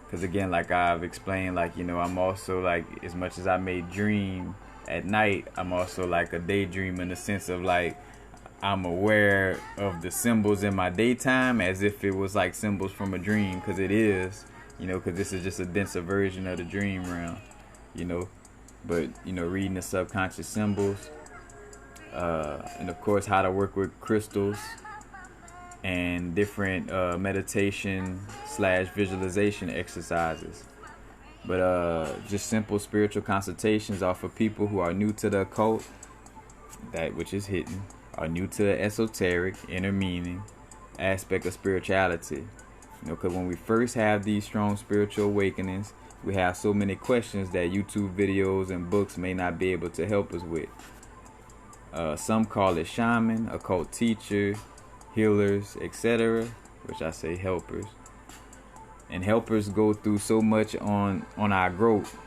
Because again, like I've explained, like, you know, I'm also like, as much as I may dream at night, I'm also like a daydreamer in the sense of like, I'm aware of the symbols in my daytime as if it was like symbols from a dream, because it is, you know, because this is just a denser version of the dream realm, you know. But, you know, reading the subconscious symbols, and of course how to work with crystals and different meditation / visualization exercises. But just simple spiritual consultations are for people who are new to the occult, that which is hidden, are new to the esoteric, inner meaning aspect of spirituality. You know, because when we first have these strong spiritual awakenings, we have so many questions that YouTube videos and books may not be able to help us with. Some call it shaman, occult teacher, healers, etc., which I say helpers. And helpers go through so much on our growth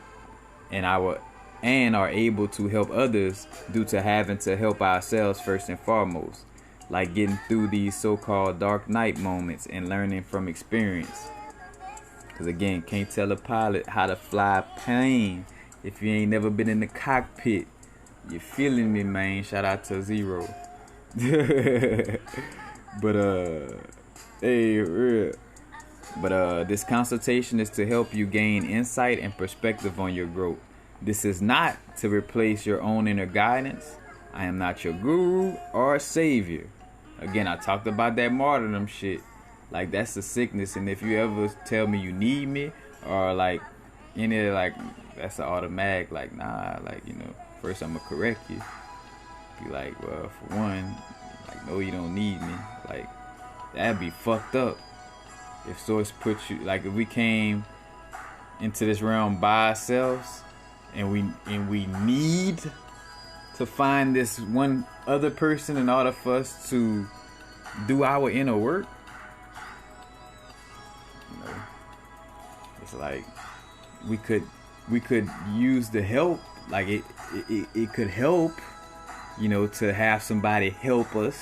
and are able to help others due to having to help ourselves first and foremost, like getting through these so-called dark night moments and learning from experience. Because again, can't tell a pilot how to fly a plane if you ain't never been in the cockpit. You feeling me, man? Shout out to Zero. But this consultation is to help you gain insight and perspective on your growth. This is not to replace your own inner guidance. I am not your guru or savior. Again, I talked about that martyrdom shit. Like, that's a sickness, and if you ever tell me you need me, or like any, like, that's an automatic, like, nah, like, you know, first I'm gonna correct you. Be like, well, for one, like, no, you don't need me. Like, that'd be fucked up. If Source put you, like, if we came into this realm by ourselves, and we need to find this one other person in order for us to do our inner work, you know, it's like we could use the help. Like it could help, you know, to have somebody help us,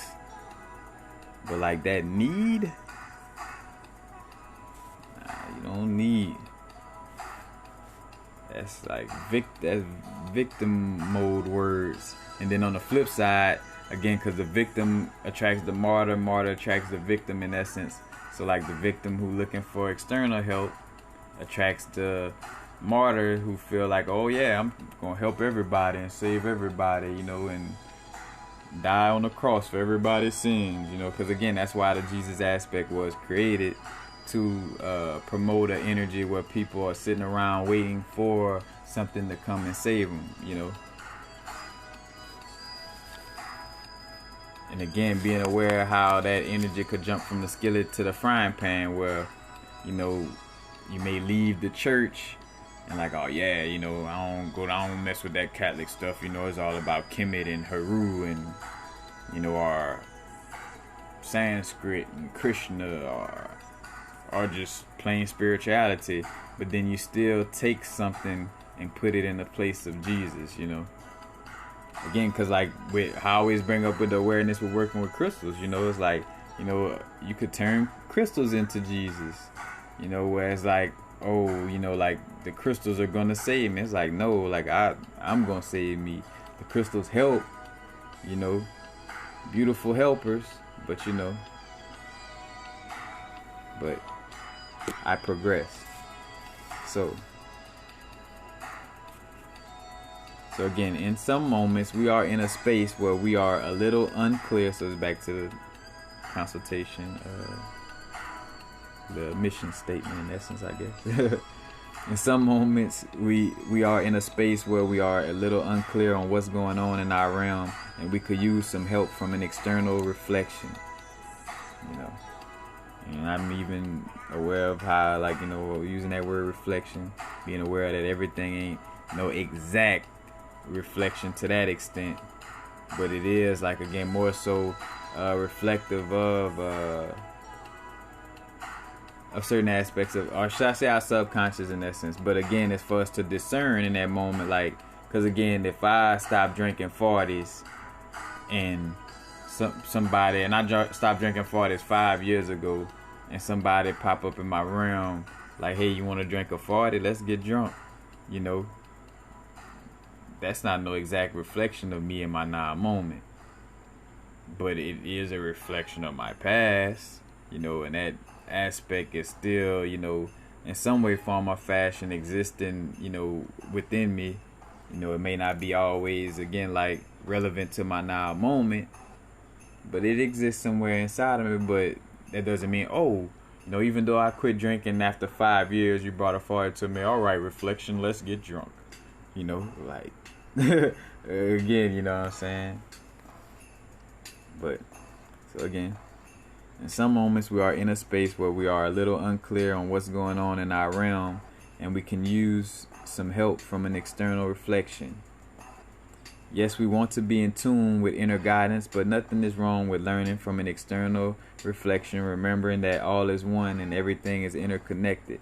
but like that need, you don't need. That's like that's victim mode words. And then on the flip side, again, because the victim attracts the martyr, martyr attracts the victim in essence. So like the victim who looking for external help attracts the martyr who feel like, oh yeah, I'm gonna help everybody and save everybody, you know, and die on the cross for everybody's sins, you know. Because again, that's why the Jesus aspect was created, to promote an energy where people are sitting around waiting for something to come and save them, you know. And again, being aware of how that energy could jump from the skillet to the frying pan, where, you know, you may leave the church and like, oh yeah, you know, I don't mess with that Catholic stuff, you know, it's all about Kemet and Haru and, you know, our Sanskrit and Krishna, or just plain spirituality. But then you still take something and put it in the place of Jesus, you know. Again, because like I always bring up with the awareness with working with crystals, you know, it's like, you know, you could turn crystals into Jesus, you know, whereas like, oh, you know, like the crystals are gonna save me. It's like, no, like I'm gonna save me. The crystals help, you know, beautiful helpers, but you know, but I progress. So So again, in some moments, we are in a space where we are a little unclear. So it's back to the consultation, the mission statement in essence, I guess. In some moments, we are in a space where we are a little unclear on what's going on in our realm, and we could use some help from an external reflection, you know. And I'm even aware of how, like, you know, using that word reflection, being aware that everything ain't no exact reflection to that extent, but it is, like, again, more so reflective of certain aspects of, or should I say, our subconscious in essence. But again, it's for us to discern in that moment, like, because again, if I stop drinking 40s and somebody, and I stopped drinking 40s 5 years ago, and somebody pop up in my realm like, hey, you want to drink a 40? Let's get drunk. You know, that's not no exact reflection of me in my now moment, but it is a reflection of my past, you know, and that aspect is still, you know, in some way, form, or fashion existing, you know, within me. You know, it may not be always, again, like, relevant to my now moment, but it exists somewhere inside of me. But that doesn't mean, oh, you know, even though I quit drinking after 5 years, you brought a 40 to me, all right, reflection, let's get drunk. You know, like, again, you know what I'm saying? But, so again, in some moments, we are in a space where we are a little unclear on what's going on in our realm, and we can use some help from an external reflection. Yes, we want to be in tune with inner guidance, but nothing is wrong with learning from an external reflection, remembering that all is one and everything is interconnected.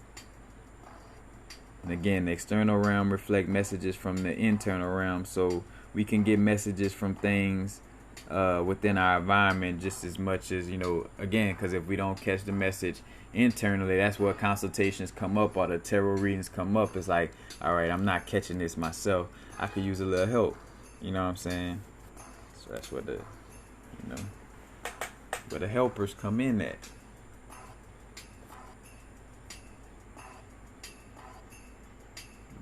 And again, the external realm reflects messages from the internal realm, so we can get messages from things within our environment just as much as, you know, again, because if we don't catch the message internally, that's where consultations come up, or the tarot readings come up. It's like, all right, I'm not catching this myself, I could use a little help, you know what I'm saying? So that's where the, you know, where the helpers come in at.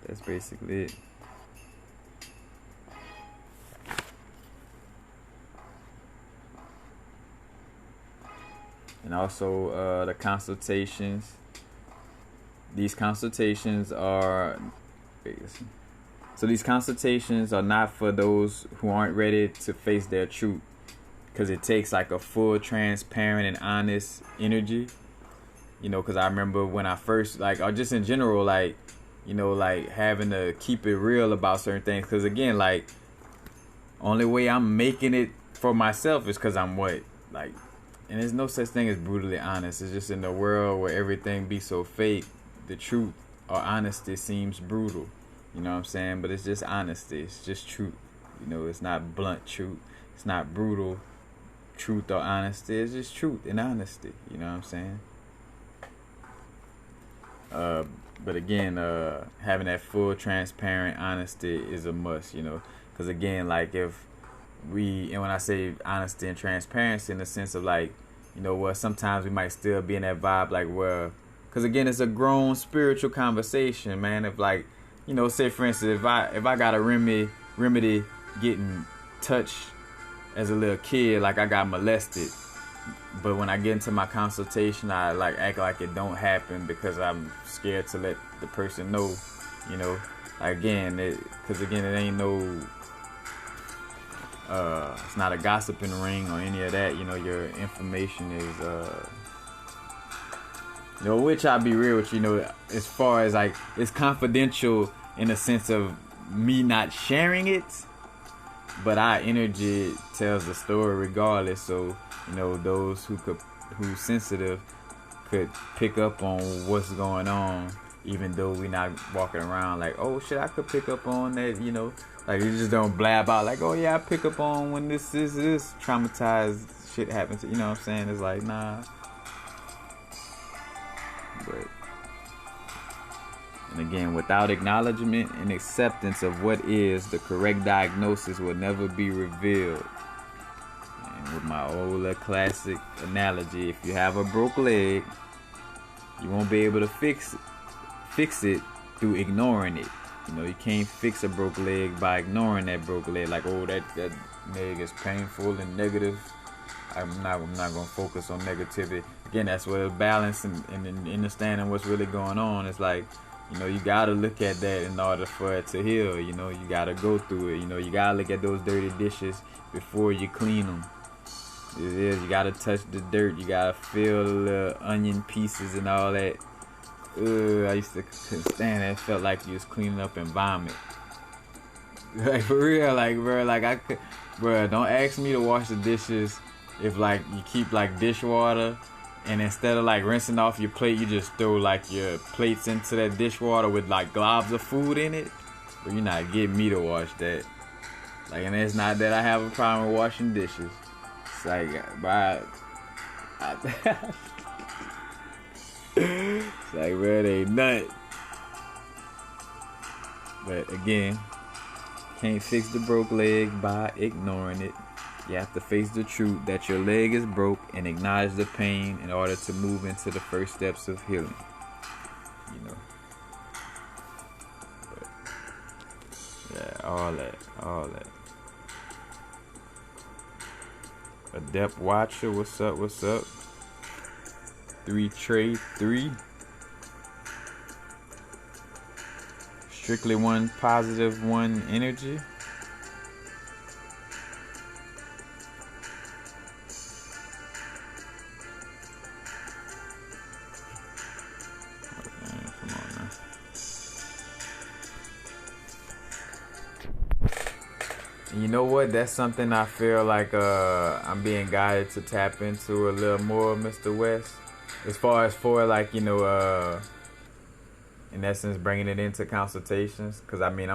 That's basically it. And also the consultations. These consultations are, so these consultations are not for those who aren't ready to face their truth, because it takes like a full, transparent, and honest energy. You know, because I remember when I first, like, or just in general, like, you know, like having to keep it real about certain things. Because again, like, only way I'm making it for myself is because I'm what, like, and there's no such thing as brutally honest. It's just in the world where everything be so fake, the truth or honesty seems brutal. You know what I'm saying? But it's just honesty. It's just truth. You know, it's not blunt truth. It's not brutal truth or honesty. It's just truth and honesty. You know what I'm saying? But again, having that full, transparent honesty is a must, you know. Because again, like, if we, and when I say honesty and transparency in the sense of, like, you know, where sometimes we might still be in that vibe, like, where, because again, it's a grown spiritual conversation, man. If, like, you know, say for instance, if I got a remedy getting touched as a little kid, like I got molested, but when I get into my consultation, I like act like it don't happen because I'm scared to let the person know, you know. Like, again, because again, it ain't no, it's not a gossiping ring or any of that. You know, your information is, you know, which I'll be real with you, you know, as far as, like, it's confidential in the sense of me not sharing it, but our energy tells the story regardless. So, you know, those who's sensitive could pick up on what's going on, even though we're not walking around like, oh shit, I could pick up on that, you know. Like, you just don't blab out like, oh yeah, I pick up on when this traumatized shit happens. You know what I'm saying? It's like, nah. But, and again, without acknowledgement and acceptance of what is, the correct diagnosis will never be revealed. And with my old classic analogy, if you have a broke leg, you won't be able to fix it through ignoring it. You know, you can't fix a broke leg by ignoring that broke leg. Like, oh, that leg is painful and negative. I'm not gonna focus on negativity. Again, that's where balance and understanding what's really going on. It's like, you know, you gotta look at that in order for it to heal. You know, you gotta go through it. You know, you gotta look at those dirty dishes before you clean them. You gotta touch the dirt. You gotta feel the little onion pieces and all that. I used to couldn't stand it. It felt like you was cleaning up and vomit. Like, for real, like, bro, like, I could, bro, don't ask me to wash the dishes if, like, you keep, like, dishwater, and instead of, like, rinsing off your plate, you just throw, like, your plates into that dishwater with, like, globs of food in it. But you're not getting me to wash that. Like, and it's not that I have a problem with washing dishes. It's like, bro, it's like, bro, it ain't nothing. But again, can't fix the broke leg by ignoring it. You have to face the truth that your leg is broke and acknowledge the pain in order to move into the first steps of healing. You know. But, yeah, all that. Adept Watcher, what's up? 3 Trade 3. Strictly one positive, one energy. Come on now. You know what? That's something I feel like I'm being guided to tap into a little more, Mr. West. As far as for, like, you know, in essence, bringing it into consultations, because I mean,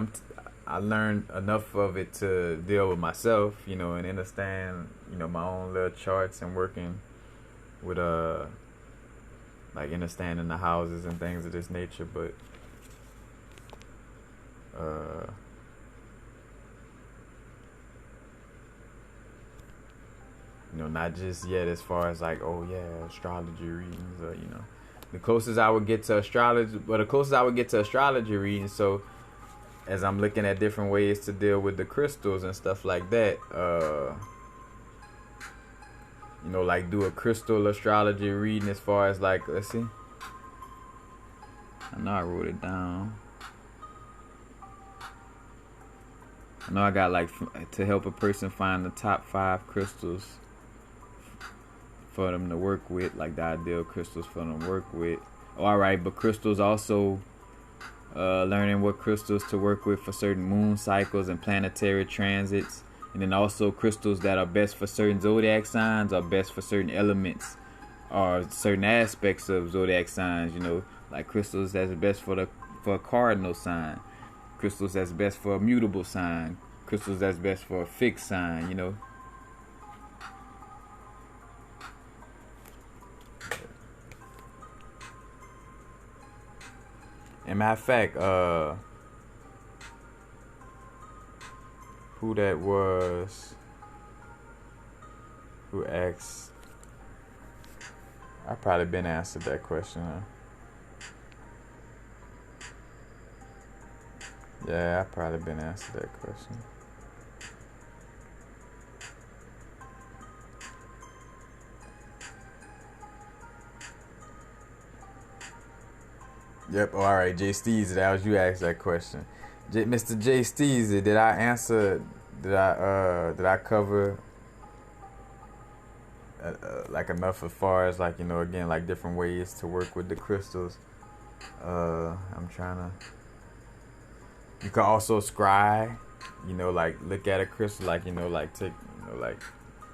I learned enough of it to deal with myself, you know, and understand, you know, my own little charts and working with like understanding the houses and things of this nature, but you know, not just yet as far as like, oh yeah, astrology readings, or, you know, the closest I would get to astrology readings. So as I'm looking at different ways to deal with the crystals and stuff like that, you know, like do a crystal astrology reading as far as like, let's see, I know I wrote it down. I know I got like to help a person find the top 5 crystals for them to work with, like the ideal crystals for them to work with. Oh, all right, but crystals also learning what crystals to work with for certain moon cycles and planetary transits, and then also crystals that are best for certain zodiac signs or best for certain elements or certain aspects of zodiac signs. You know, like crystals that's best for a cardinal sign, crystals that's best for a mutable sign, crystals that's best for a fixed sign. You know. And matter of fact, who that was who asked, I probably been answered that question, huh? Yeah, I probably been answered that question. Yep. All right, Jay Steezy, that was you asked that question. Mr. Jay Steezy, did I answer? Did I cover like enough as far as like, you know, again, like different ways to work with the crystals? I'm trying to. You can also scry, you know, like look at a crystal, like, you know, like take, you know, like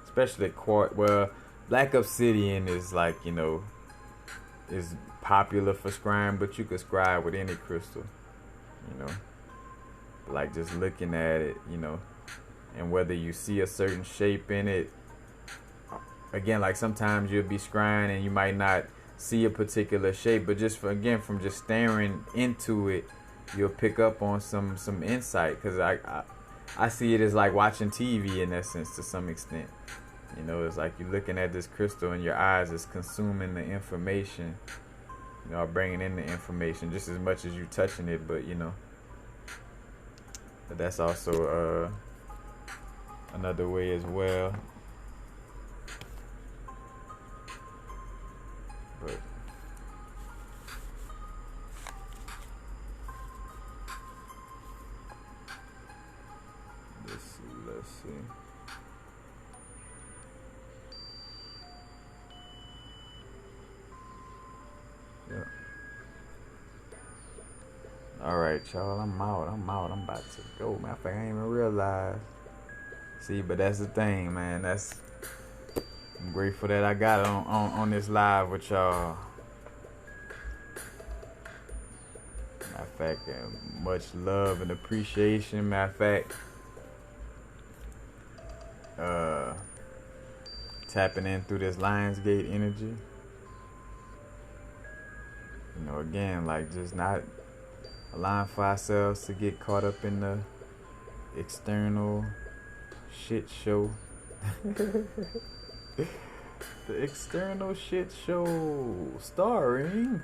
especially quartz. Well, black obsidian is like, you know, is popular for scrying, but you could scry with any crystal, you know, like just looking at it, you know, and whether you see a certain shape in it. Again, like sometimes you'll be scrying and you might not see a particular shape, but just from just staring into it, you'll pick up on some insight, because I see it as like watching TV in essence to some extent. You know, it's like you're looking at this crystal and your eyes is consuming the information, you know, bringing in the information just as much as you touching it, but, you know. But that's also another way as well. But let's see. Yeah. All right, y'all. I'm out. I'm about to go. Matter of fact, I didn't even realize. See, but that's the thing, man. I'm grateful that I got it on this live with y'all. Matter of fact, much love and appreciation. Matter of fact, tapping in through this Lionsgate energy. You know, again, like just not allowing for ourselves to get caught up in the external shit show. The external shit show starring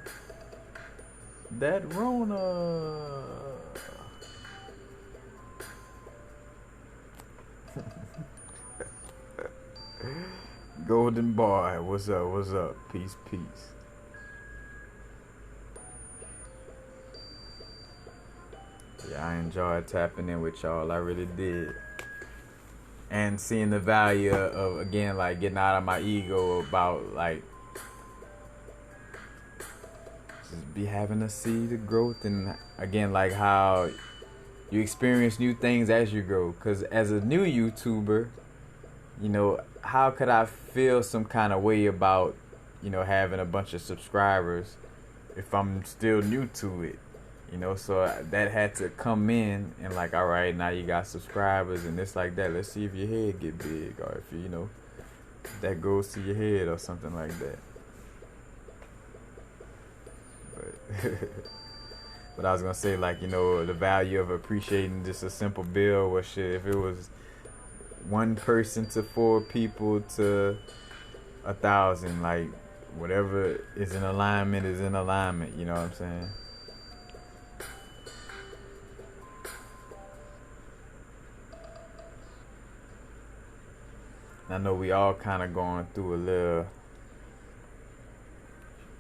that Rona. Golden Boy, what's up? What's up? Peace, peace. Yeah, I enjoyed tapping in with y'all. I really did. And seeing the value of, again, like getting out of my ego about, like, just be having to see the growth. And again, like how you experience new things as you grow. Because as a new YouTuber, you know, how could I feel some kind of way about, you know, having a bunch of subscribers if I'm still new to it? You know, so that had to come in and like, all right, now you got subscribers and this like that. Let's see if your head get big or if you know that goes to your head or something like that. But I was gonna say, like, you know, the value of appreciating just a simple bill was shit. If it was one person to 4 people to 1,000, like whatever is in alignment is in alignment. You know what I'm saying? I know we all kind of going through a little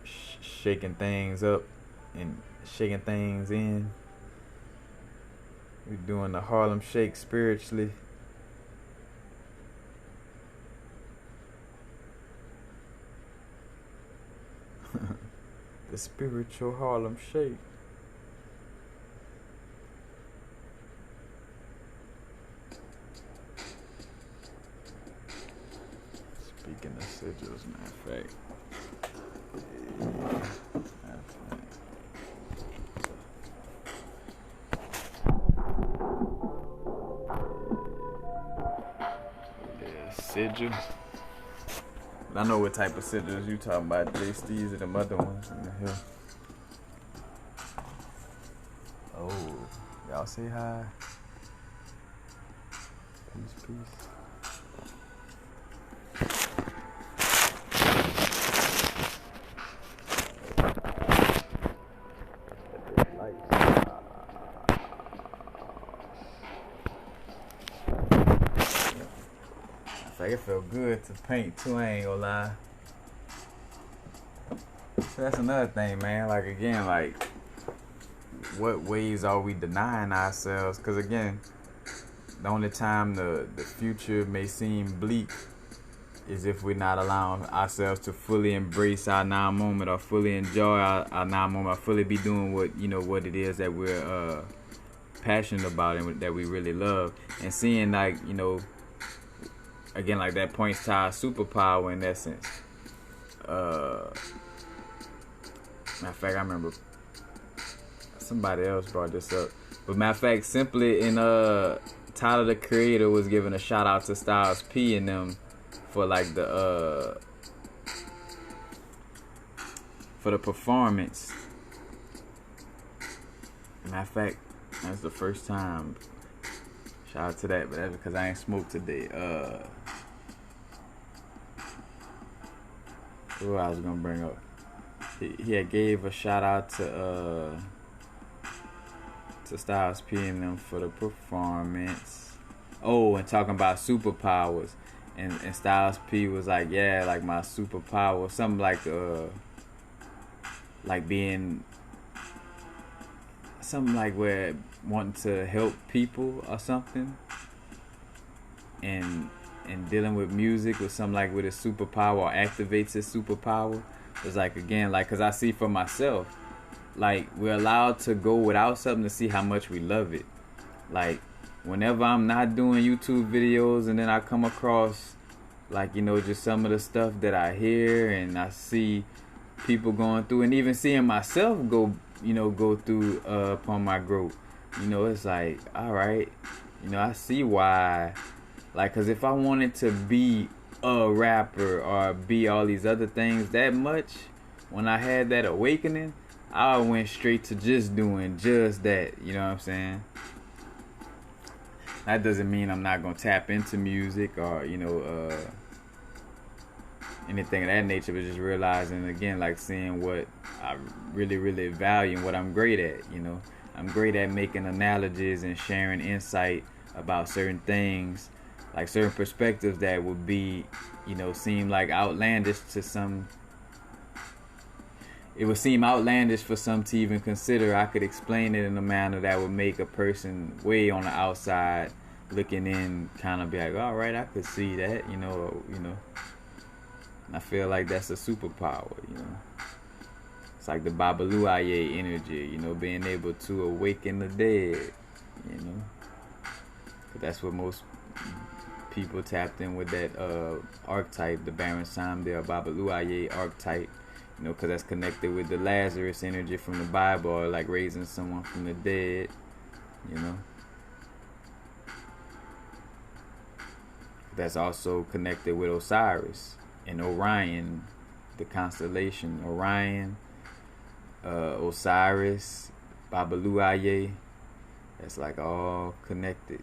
shaking things up and shaking things in. We're doing the Harlem Shake spiritually. The spiritual Harlem Shake. Speaking of sigils, matter of fact. Sigils. I know what type of sigils you talking about. JSTs or them other ones in the hill. Oh, y'all say hi. Peace, peace. It felt good to paint too, I ain't gonna lie. So that's another thing, man. Like, again, like, what ways are we denying ourselves? Because, again, the only time the future may seem bleak is if we're not allowing ourselves to fully embrace our now moment or fully enjoy our now moment or fully be doing what, you know, what it is that we're passionate about and that we really love. And seeing, like, you know, again, like that points to our superpower in that sense. Matter of fact, I remember somebody else brought this up. But matter of fact, simply in Tyler the Creator was giving a shout out to Styles P and them for like the for the performance. Matter of fact, that's the first time. Shout out to that, but that's because I ain't smoked today. Who I was gonna bring up? He had gave a shout out to So Styles P&M them for the performance. Oh, and talking about superpowers. And Styles P was like, yeah, like my superpower, something like being, something like where wanting to help people or something, and dealing with music was something like with a superpower or activates a superpower. It's like, again, like, cause I see for myself, like, we're allowed to go without something to see how much we love it. Like, whenever I'm not doing YouTube videos and then I come across, like, just some of the stuff that I hear and I see people going through, and even seeing myself go through upon my growth, it's like, all right, I see why. Like, cause if I wanted to be a rapper or be all these other things that much, when I had that awakening, I went straight to just doing just that. You know what I'm saying? That doesn't mean I'm not gonna tap into music or anything of that nature, but just realizing, again, like, seeing what I really, really value and what I'm great at. I'm great at making analogies and sharing insight about certain things, like certain perspectives that would be, seem like outlandish to some. It would seem outlandish for some to even consider. I could explain it in a manner that would make a person way on the outside looking in kind of be like, all right, I could see that, I feel like that's a superpower, It's like the Babaluaye energy, being able to awaken the dead, That's what most people tapped in with, that archetype, the Baron Samdir Babaluaye archetype, because that's connected with the Lazarus energy from the Bible, or like raising someone from the dead, That's also connected with Osiris and Orion, the constellation Orion, Osiris, Babaluaye. That's like all connected,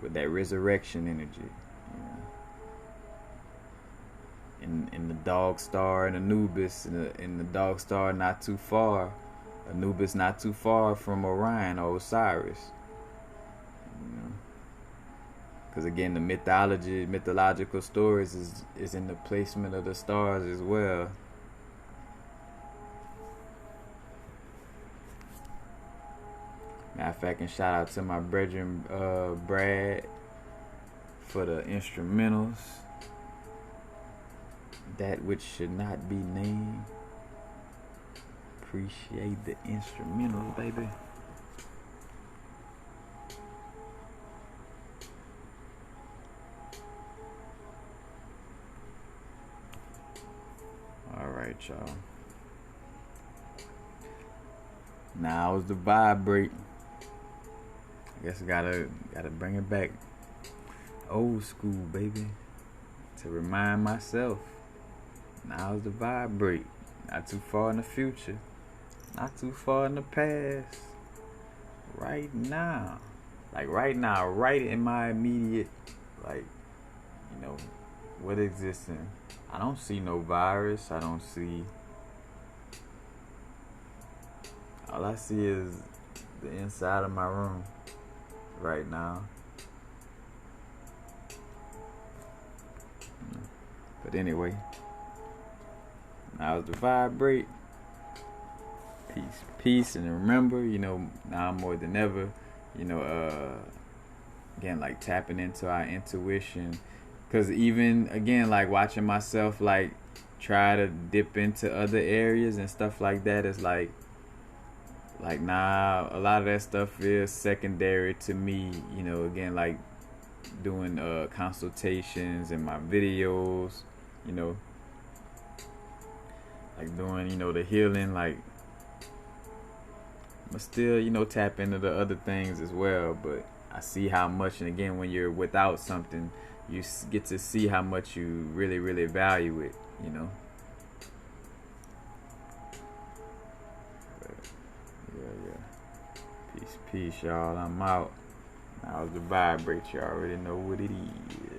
with that resurrection energy, In the dog star and Anubis, in the dog star not too far, Anubis not too far from Orion or Osiris, Because again, the mythological stories is in the placement of the stars as well. Matter of fact, and shout out to my brethren Brad for the instrumentals. That which should not be named. Appreciate the instrumentals, baby. Alright, y'all. Now is the vibrate. I guess I gotta bring it back. Old school, baby. To remind myself. Now's the vibrate. Not too far in the future. Not too far in the past. Right now. Like right now. Right in my immediate, like, what exists in. I don't see no virus. I don't see. All I see is the inside of my room right now. But anyway, now's the vibrate. Peace, and remember, now more than ever, again, like tapping into our intuition. Because even, again, like watching myself, like, try to dip into other areas and stuff like that, is like, nah, a lot of that stuff is secondary to me, again, like doing consultations in my videos, like doing, the healing, like, but still, tap into the other things as well. But I see how much, and again, when you're without something, you get to see how much you really, really value it, But, yeah. Peace, y'all. I'm out. Now's the vibrate. You already know what it is.